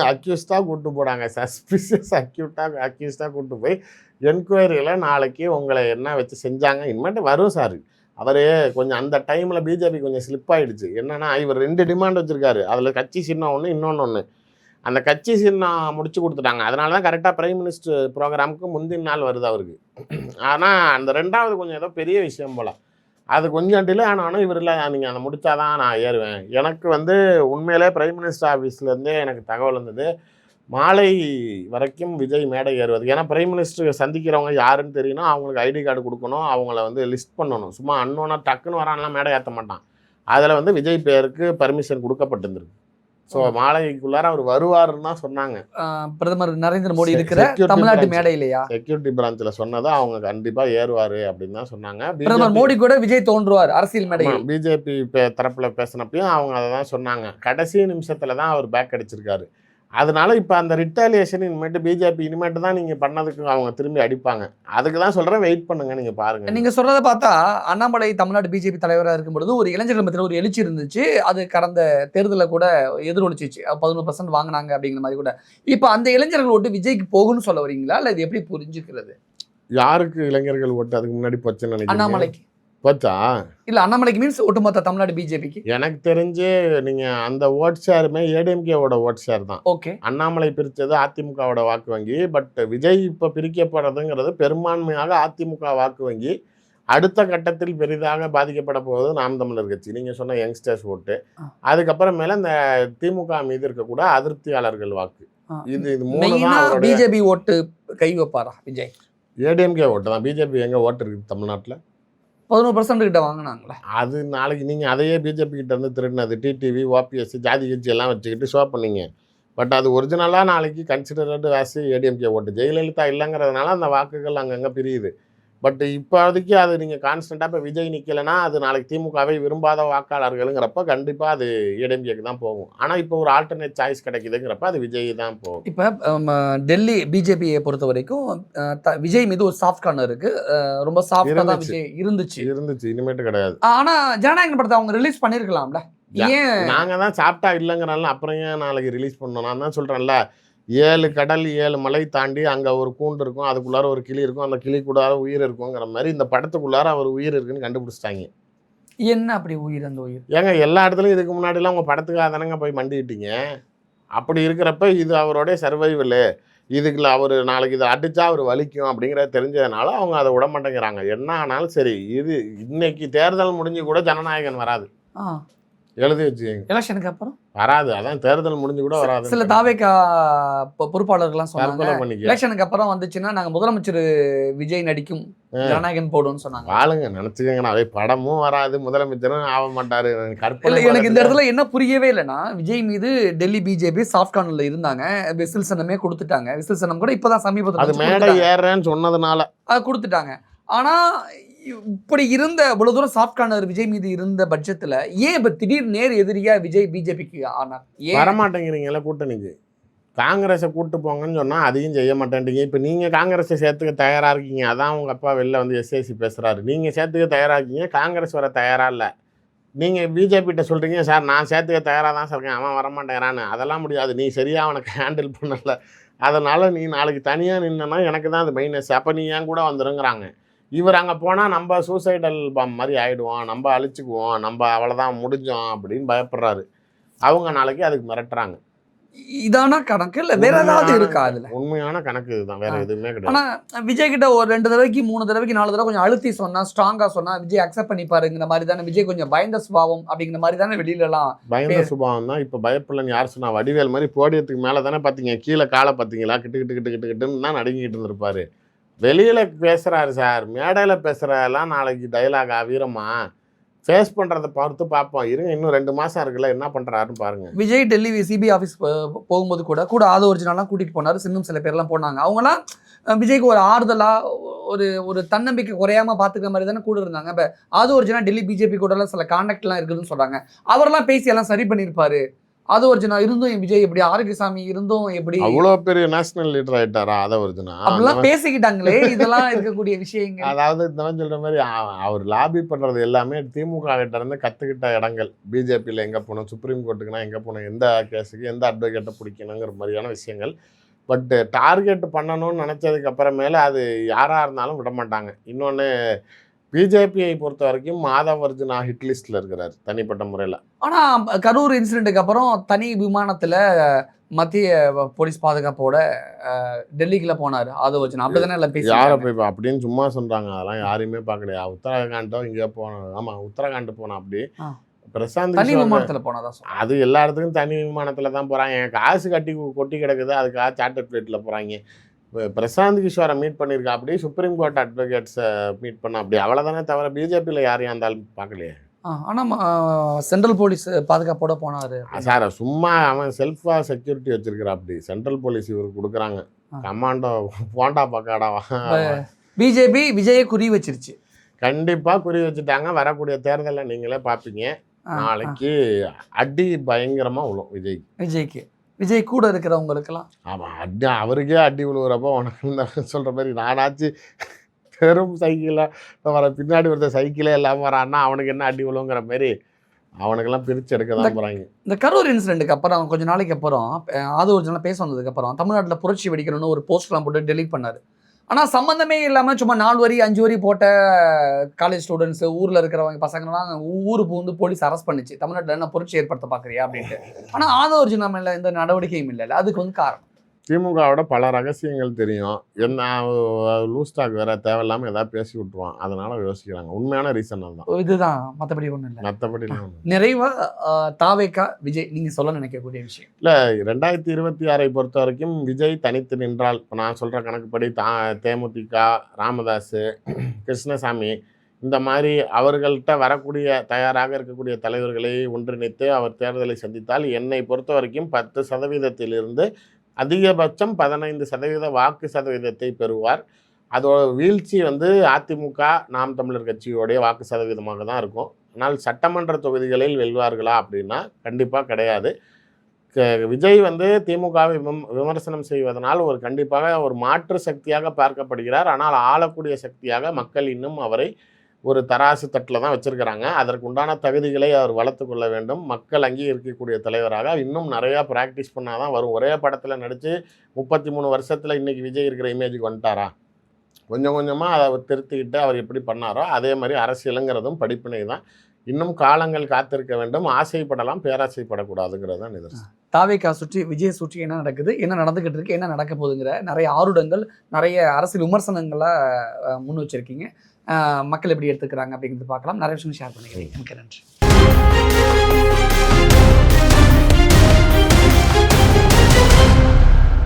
அக்யூஸ்டாக கூப்பிட்டு போனாங்க, சஸ்பிஷியஸ் அக்யூஸ்டாக கூப்பிட்டு போய் என்கொயரியில் நாளைக்கு உங்களை என்ன வச்சு செஞ்சாங்க இனிமேட்டு வரும் சார். அவர் கொஞ்சம் அந்த டைமில் பிஜேபி கொஞ்சம் ஸ்லிப் ஆகிடுச்சு. என்னென்னா இவர் 2 டிமாண்ட் வச்சுருக்காரு. அதில் கட்சி சின்னம் ஒன்று, இன்னொன்று ஒன்று. அந்த கட்சி சின்னம் முடிச்சு கொடுத்துட்டாங்க. அதனால தான் கரெக்டாக பிரைம் மினிஸ்டர் ப்ரோக்ராமுக்கு முந்தின நாள் வருது அவருக்கு. ஆனால் அந்த 2வது கொஞ்சம் ஏதோ பெரிய விஷயம் போல், அது கொஞ்சம் டிலே ஆனாலும் இவர் இல்லை, நீங்கள் அதை முடித்தாதான் நான் ஏறுவேன். எனக்கு உண்மையிலே பிரைம் மினிஸ்டர் ஆஃபீஸ்லேருந்தே எனக்கு தகவல் இருந்தது மாலை வரைக்கும் விஜய் மேடை ஏறுவது. ஏன்னா பிரைம் மினிஸ்டர் சந்திக்கிறவங்க யாருன்னு தெரியணும், அவங்களுக்கு ஐடி கார்டு கொடுக்கணும், அவங்கள லிஸ்ட் பண்ணணும். சும்மா அன்னோன்னா டக்குன்னு வரான்லாம் மேடை ஏற்ற மாட்டான். அதில் விஜய் பேருக்கு பர்மிஷன் கொடுக்கப்பட்டிருந்திருக்கு. ஸோ மாலைக்குள்ளார அவர் வருவாருன்னு தான் சொன்னாங்க. பிரதமர் நரேந்திர மோடி இருக்கிற தமிழ்நாட்டு மேடையிலையா செக்யூரிட்டி பிரான்ச்சில் சொன்னதை அவங்க கண்டிப்பாக ஏறுவார் அப்படின்னு தான் சொன்னாங்க. பிரதமர் மோடி கூட விஜய் தோன்றுவார் அரசியல் மேடையில். பிஜேபி தரப்பில் பேசினப்பையும் அவங்க அதை தான் சொன்னாங்க. கடைசி நிமிஷத்தில் தான் அவர் பேக் அடிச்சிருக்காரு. அதனால இப்போ அந்த ரிட்டாலியேஷன் இனிமேட்டு பிஜேபி இனிமேட்டு தான் நீங்கள் பண்ணதுக்கு அவங்க திரும்பி அடிப்பாங்க. அதுக்கு தான் சொல்கிறேன், வெயிட் பண்ணுங்க, நீங்கள் பாருங்கள். நீங்கள் சொல்கிறத பார்த்தா அண்ணாமலை தமிழ்நாடு பிஜேபி தலைவராக இருக்கும் பொழுது ஒரு இளைஞர்கள் மத்தியில் ஒரு எழுச்சி இருந்துச்சு. அது கடந்த தேர்தலில் கூட எதிரொலிச்சிச்சு, 11% வாங்கினாங்க அப்படிங்கிற மாதிரி கூட. இப்போ அந்த இளைஞர்கள் ஓட்டு விஜய்க்கு போகும்னு சொல்ல வரீங்களா, இல்லை இது எப்படி புரிஞ்சுக்கிறது? யாருக்கு இளைஞர்கள் ஓட்டு அதுக்கு முன்னாடி போச்சுன்னு நினைக்கிறேன்? அண்ணாமலைக்கு போச்சா? இல்லை, அண்ணாமலைக்கு மீன்ஸ் ஒட்டுமொத்த தமிழ்நாடு பிஜேபிக்கு. எனக்கு தெரிஞ்சு நீங்கள் அந்த ஓட் ஷேருமே ஏடிஎம்கேவோட ஓட் ஷேர் தான். ஓகே, அண்ணாமலை பிரித்தது அதிமுகவோட வாக்கு வங்கி. பட் விஜய் இப்போ பிரிக்கப்படுறதுங்கிறது பெரும்பான்மையாக அதிமுக வாக்கு வங்கி. அடுத்த கட்டத்தில் பெரிதாக பாதிக்கப்பட போவது நாம் தமிழர் கட்சி, நீங்கள் சொன்ன யங்ஸ்டர்ஸ் ஓட்டு. அதுக்கப்புறம் மேலே இந்த திமுக மீது இருக்கக்கூட அதிருப்தியாளர்கள் வாக்கு. இது பிஜேபி ஓட்டு கை வைப்பாரா விஜய்? ஏடிஎம்கே ஓட்டு தான். பிஜேபி எங்கே ஓட்டு இருக்குது தமிழ்நாட்டில்? 11% கிட்ட வாங்கினாங்களே. அது நாளைக்கு நீங்கள் அதையே பிஜேபி கிட்ட இருந்து திருடினது டிடிவி, ஓபிஎஸ், ஜாதி கட்சி எல்லாம் வச்சுக்கிட்டு ஷோ பண்ணீங்க. பட் அது ஒரிஜினலாக நாளைக்கு கன்சிடர்டு ஆஸ் ஏடிஎம்கே ஓட்டு. ஜெயலலிதா இல்லைங்கிறதுனால அந்த வாக்குகள் அங்கங்கே பிரியுது. பட் இப்போதைக்கு அது நீங்கள் கான்ஸ்டண்ட்டாக இப்போ விஜய் நிற்கலைன்னா அது நாளைக்கு திமுகவை விரும்பாத வாக்காளர்களுங்கிறப்ப கண்டிப்பாக அது ஏடிஎம்கேக்கு தான் போகும். ஆனால் இப்போ ஒரு ஆல்டர்னேட் சாய்ஸ் கிடைக்குதுங்கிறப்ப அது விஜய் தான் போகும். இப்போ டெல்லி பிஜேபியை பொறுத்த வரைக்கும் விஜய் மீது ஒரு சாஃப்ட் கார்னர் இருக்கு. ரொம்ப சாஃப்டாக தான் விஜய் இருந்துச்சு. இனிமேட்டு கிடையாது. ஆனால் ஜனநாயகன் படத்தை அவங்க ரிலீஸ் பண்ணியிருக்கலாம்ல, ஏன்? நாங்கள் தான் சாப்பிட்டா இல்லைங்கிறனால அப்புறம் ஏன் நாளைக்கு ரிலீஸ் பண்ணோம்? நான் தான் சொல்கிறேன்ல, 7 கடல் 7 மலை தாண்டி அங்கே ஒரு கூண்டு இருக்கும், அதுக்குள்ளார ஒரு கிளி இருக்கும், அந்த கிளிக்குள்ளார உயிர் இருக்குங்கிற மாதிரி இந்த படத்துக்குள்ளார அவர் உயிர் இருக்குன்னு கண்டுபிடிச்சிட்டாங்க. என்ன அப்படி உயிர்? அந்த உயிர் ஏங்க எல்லா இடத்துலையும் இதுக்கு முன்னாடிலாம் உங்கள் படத்துக்காக தானங்க போய் மண்டிக்கிட்டீங்க. அப்படி இருக்கிறப்ப இது அவருடைய சர்வைவலு. இதுக்குள்ள அவர் நாளைக்கு இதை அடித்தா அவர் வலிக்கும் அப்படிங்கிறத தெரிஞ்சதுனால அவங்க அதை விட மாட்டேங்கிறாங்க. என்ன ஆனாலும் சரி, இது இன்னைக்கு தேர்தல் முடிஞ்சு கூட ஜனநாயகன் வராது. எழுதி வச்சுக்கோங்க, எலெக்ஷனுக்கு அப்புறம் வராது. அதான் தேர்தல் முடிஞ்சு கூட வராது. சில தாவேகா பொறுப்பாளர்கள்லாம் சொன்னாங்க தற்கொலை பண்ணிக்க எலெக்ஷனுக்கு அப்புறம் வந்துச்சுன்னா நாங்கள் முதலமைச்சர் விஜய் நடிக்கும் ஜனநாயகன் போடுன்னு சொன்னாங்க. வாழுங்க, நினைச்சுக்கங்கண்ணா. படமும் வராது, முதலமைச்சரும் ஆக மாட்டாரு. இல்லை, எனக்கு இந்த இடத்துல என்ன புரியவே இல்லைன்னா, விஜய் மீது டெல்லி பிஜேபி சாஃப்ட் கார்னர்ல இருந்தாங்க, விசில் சனமே கொடுத்துட்டாங்க. விசில் சனம் கூட இப்பதான் சமீபத்தில் அது மேடை ஏறேன்னு சொன்னதுனால கொடுத்துட்டாங்க. ஆனா இப்படி இருந்த இவ்வளவு தூரம் சாஃப்ட் கார்னர் விஜய் மீது இருந்த பட்சத்துல ஏன் இப்ப திடீர் நேர் எதிரியா விஜய் பிஜேபிக்கு ஆனார்? வரமாட்டேங்கிறீங்களா கூட்டணிக்கு? காங்கிரஸை கூட்டு போங்கன்னு சொன்னால் அதையும் செய்ய மாட்டேன்றீங்க. இப்போ நீங்கள் காங்கிரஸை சேர்த்துக்க தயாராக இருக்கீங்க. அதான் உங்கள் அப்பா வெளில வந்து எஸ்ஏசி பேசுகிறாரு. நீங்கள் சேர்த்துக்க தயாராக இருக்கீங்க, காங்கிரஸ் வர தயாராக இல்லை. நீங்கள் பிஜேபிகிட்ட சொல்கிறீங்க, சார் நான் சேர்த்துக்க தயாராக தான் சொல்கிறேன், அவன் வரமாட்டேங்கிறான்னு. அதெல்லாம் முடியாது, நீ சரியாக அவனுக்கு ஹேண்டில் பண்ணலை. அதனால் நீ நாளைக்கு தனியாக நின்னா எனக்கு தான் அது மைனஸ். அப்போ நீ ஏன் கூட வந்துருங்கிறாங்க. இவர் அங்கே போனால் நம்ம சூசைடல் பாம் மாதிரி ஆகிடுவோம், நம்ம அழிச்சுக்குவோம், நம்ம அவ்வளோதான் முடிஞ்சோம் அப்படின்னு பயப்படுறாரு. அவங்க நாளைக்கு அதுக்கு மிரட்டுறாங்க. இதான கணக்கு இல்ல வேற ஏதாவது இருக்கா? அதுல உண்மையான கணக்கு இதுதான், வேற எதுவுமே கிடையாது. ஆனா விஜய் கிட்ட ஒரு 2 தடவைக்கு 3 தடவைக்கு 4 தடவை கொஞ்சம் அழுத்தி சொன்னா, ஸ்ட்ராங்கா சொன்னா விஜய் அக்செப்ட் பண்ணிப்பாருங்கிற மாதிரி தானே. விஜய் கொஞ்சம் பயந்த சுபாவம் அப்படிங்கிற மாதிரி தானே வெளியில எல்லாம். பயந்த சுபாவம் தான். இப்ப பயப்படலன்னு யார் சொன்னா? வடிவேல் மாதிரி போடியத்துக்கு மேல தானே பாத்தீங்க, கீழே காலை பாத்தீங்களா, கிட்டு கிட்டு கிட்டு கிட்டு கிட்டுன்னு தான் நடுங்கிட்டு இருந்திருப்பாரு. வெளியில பேசுறாரு சார், மேடையில பேசுறதெல்லாம் நாளைக்கு டைலாகா வீரமா ஃபேஸ் பண்ணுறதை பார்த்து பார்ப்போம். இருங்க, இன்னும் 2 மாதம் இருக்குல்ல, என்ன பண்ணுறாருன்னு பாருங்க. விஜய் டெல்லி சிபிஐ ஆஃபீஸ் போகும்போது கூட ஆதோ ஒரிஜினல்லாம் கூட்டிகிட்டு போனார். இன்னும் சில பேர்லாம் போனாங்க. அவங்களாம் விஜய்க்கு ஒரு ஆறுதலாக ஒரு தன்னம்பிக்கை குறையாமல் பார்த்துக்கிற மாதிரி தானே கூட இருந்தாங்க. இப்போ ஆதோ ஒரிஜினா டெல்லி பிஜேபி கூடலாம் சில கான்டாக்ட்லாம் இருக்குதுன்னு சொல்கிறாங்க. அவரெல்லாம் பேசி எல்லாம் சரி பண்ணியிருப்பாரு. அது ஒரிஜினா இருந்தும் விஜய் எப்படி, ஆரோக்கியசாமி இருந்தும் எப்படி அவ்வளோ பெரிய நேஷனல் லீடர் ஆயிட்டாரா அதை ஒரிஜினா? அப்படிலாம் பேசிக்கிட்டாங்களே, இதெல்லாம் இருக்கக்கூடிய விஷயங்கள். அதாவது இந்த மாதிரி சொல்ற மாதிரி அவர் லாபி பண்றது எல்லாமே திமுக கிட்ட இருந்து கத்துக்கிட்ட இடங்கள். பிஜேபியில் எங்கே போகணும், சுப்ரீம் கோர்ட்டுக்குனா எங்கே போகணும், எந்த கேஸுக்கு எந்த அட்வொகேட்டை பிடிக்கணுங்கிற மாதிரியான விஷயங்கள். பட் டார்கெட் பண்ணணும்னு நினச்சதுக்கு அப்புறமேல அது யாராக இருந்தாலும் விட மாட்டாங்க. இன்னொன்று, பிஜேபியை பொறுத்த வரைக்கும் மாதவ் அர்ஜுனா ஹிட் லிஸ்ட்ல இருக்கிறார் தனிப்பட்ட முறையில். ஆனால் கரூர் இன்சிடென்ட்டுக்கு அப்புறம் தனி விமானத்தில் மத்திய போலீஸ் பாதுகாப்போட டெல்லிக்குள்ள போனார் ஆதவ் அர்ஜுனா. அப்படிதானே எல்லாம் பேசி யாரை போய் அப்படின்னு சும்மா சொல்றாங்க. அதெல்லாம் யாரையுமே பார்க்கலையா? உத்தரகாண்டோ இங்கே போனோம். ஆமாம், உத்தரகாண்ட் போனோம். அப்படி பிரசாந்த் தனி விமானத்தில் போனாதான் அது எல்லா இடத்துக்கும் தனி விமானத்தில் தான் போகிறாங்க. காசு கொட்டி கிடக்குது, அதுக்காக சார்ட்டர் ஃப்ளைட்டில் போகிறாங்க. பிரசாந்த் கிஷோரை மீட் பண்ணியிருக்கா, அப்படி சுப்ரீம் கோர்ட் அட்வொகேட்ஸை மீட் பண்ண அப்படி அவ்வளோதானே தவிர பிஜேபியில் யாரையும் இருந்தாலும் பார்க்கலையே. ஆனால் சென்ட்ரல் போலீஸ் பாதுகாப்போட போனார் சார். சும்மா அவன் செல்ஃபாக செக்யூரிட்டி வச்சிருக்கிறா. அப்படி சென்ட்ரல் போலீஸ் இவருக்கு கொடுக்குறாங்க. கமாண்டோ போண்டா பக்காடாவா. பிஜேபி விஜயை குறி வச்சிருச்சு. கண்டிப்பாக குறி வச்சுட்டாங்க. வரக்கூடிய தேர்தலில் நீங்களே பார்ப்பீங்க. நாளைக்கு அடி பயங்கரமாக விழும் விஜய்க்கு. விஜய் கூட இருக்கிறவங்களுக்கெல்லாம். ஆமாம், அடி அவருக்கே அடி விழுவுறப்போ உனக்கு சொல்கிற மாதிரி நானாச்சு பெரும் சைக்கிளாக வர பின்னாடி ஒருத்தர் சைக்கிளே இல்லாமல் வரான்னா அவனுக்கு என்ன அடி விழுங்கிற மாதிரி அவனுக்கெல்லாம் பிரித்து எடுக்க தான் போகிறாங்க. இந்த கரூர் இன்சிடென்ட்டுக்கு அப்புறம் கொஞ்சம் நாளைக்கு அப்புறம் ஆதோ ஒரிஜினலாக பேச வந்ததுக்கப்புறம் தமிழ்நாட்டில் புரட்சி வெடிக்கணும்னு ஒரு போஸ்ட்லாம் போட்டு டெலீட் பண்ணார். ஆனால் சம்மந்தமே இல்லாமல் சும்மா 4 வரி 5 வரி போட்ட காலேஜ் ஸ்டூடெண்ட்ஸு, ஊரில் இருக்கிறவங்க பசங்கள்லாம் ஊருக்கு வந்து போலீஸ் அரெஸ்ட் பண்ணிச்சு. தமிழ்நாட்டில் என்ன புரட்சி ஏற்படுத்த பார்க்குறியா அப்படின்ட்டு. ஆனால் ஆதோ ஒரிஜினா மேலே எந்த நடவடிக்கையும் இல்லை. அதுக்கு வந்து காரணம் திமுகவோட பல ரகசியங்கள் தெரியும். என்ன லூஸ் டாக் வேற தேவையில்லாமல் ஏதாவது பேசி விட்டுருவான். அதனால யோசிக்கிறாங்க. உண்மையான ரீசன் அதுதான். இதுதான், மற்றபடி ஒன்றும் இல்லை. மற்றபடி நிறைவாக தாவேக்கா விஜய் நீங்கள் சொல்ல நினைக்கக்கூடிய விஷயம் இல்லை. 2026 பொறுத்த வரைக்கும் விஜய் தனித்து நின்றால், இப்போ நான் சொல்கிற கணக்குப்படி தேமுதிக, ராமதாஸ், கிருஷ்ணசாமி இந்த மாதிரி அவர்கள்ட்ட வரக்கூடிய தயாராக இருக்கக்கூடிய தலைவர்களை ஒன்றிணைத்து அவர் தேர்தலை சந்தித்தால் என்னை பொறுத்த வரைக்கும் 10% அதிகபட்சம் 15% வாக்கு சதவீதத்தை பெறுவார். அதோட வீழ்ச்சி வந்து அதிமுக, நாம் தமிழர் கட்சியோடைய வாக்கு சதவீதமாக தான் இருக்கும். ஆனால் சட்டமன்ற தொகுதிகளில் வெல்வார்களா அப்படின்னா கண்டிப்பாக கிடையாது. விஜய் வந்து திமுகவை விமர்சனம் செய்வதனால் கண்டிப்பாக ஒரு மாற்று சக்தியாக பார்க்கப்படுகிறார். ஆனால் ஆளக்கூடிய சக்தியாக மக்கள் இன்னும் அவரை ஒரு தராசு தட்டில் தான் வச்சுருக்கிறாங்க. அதற்கு உண்டான தகுதிகளை அவர் வளர்த்து கொள்ள வேண்டும். மக்கள் அங்கீகரிக்கக்கூடிய தலைவராக இன்னும் நிறையா ப்ராக்டிஸ் பண்ணால் தான் வரும். ஒரே படத்தில் நடித்து 33 வருஷத்தில் இன்றைக்கி விஜய் இருக்கிற இமேஜுக்கு வந்துட்டாரா? கொஞ்சம் கொஞ்சமாக அதை திருத்திக்கிட்டு அவர் எப்படி பண்ணாரோ அதே மாதிரி அரசியலுங்கிறதும் படிப்பினை தான். இன்னும் காலங்கள் காத்திருக்க வேண்டும். ஆசைப்படலாம், பேராசைப்படக்கூடாதுங்கிறது தான் நிதர்சனம். தாவேக்கா சுற்றி விஜய் சுற்றி என்ன நடக்குது, என்ன நடந்துக்கிட்டு இருக்கு, என்ன நடக்க போகுதுங்கிற நிறைய ஆருடங்கள், நிறைய அரசியல் விமர்சனங்களை முன் வச்சிருக்கீங்க. மக்கள் எப்படி எடுத்துக்கிறாங்க அப்படிங்கிறது பார்க்கலாம். நிறைய விஷயம் ஷேர் பண்ணிக்கிறீங்க. மிக்க நன்றி.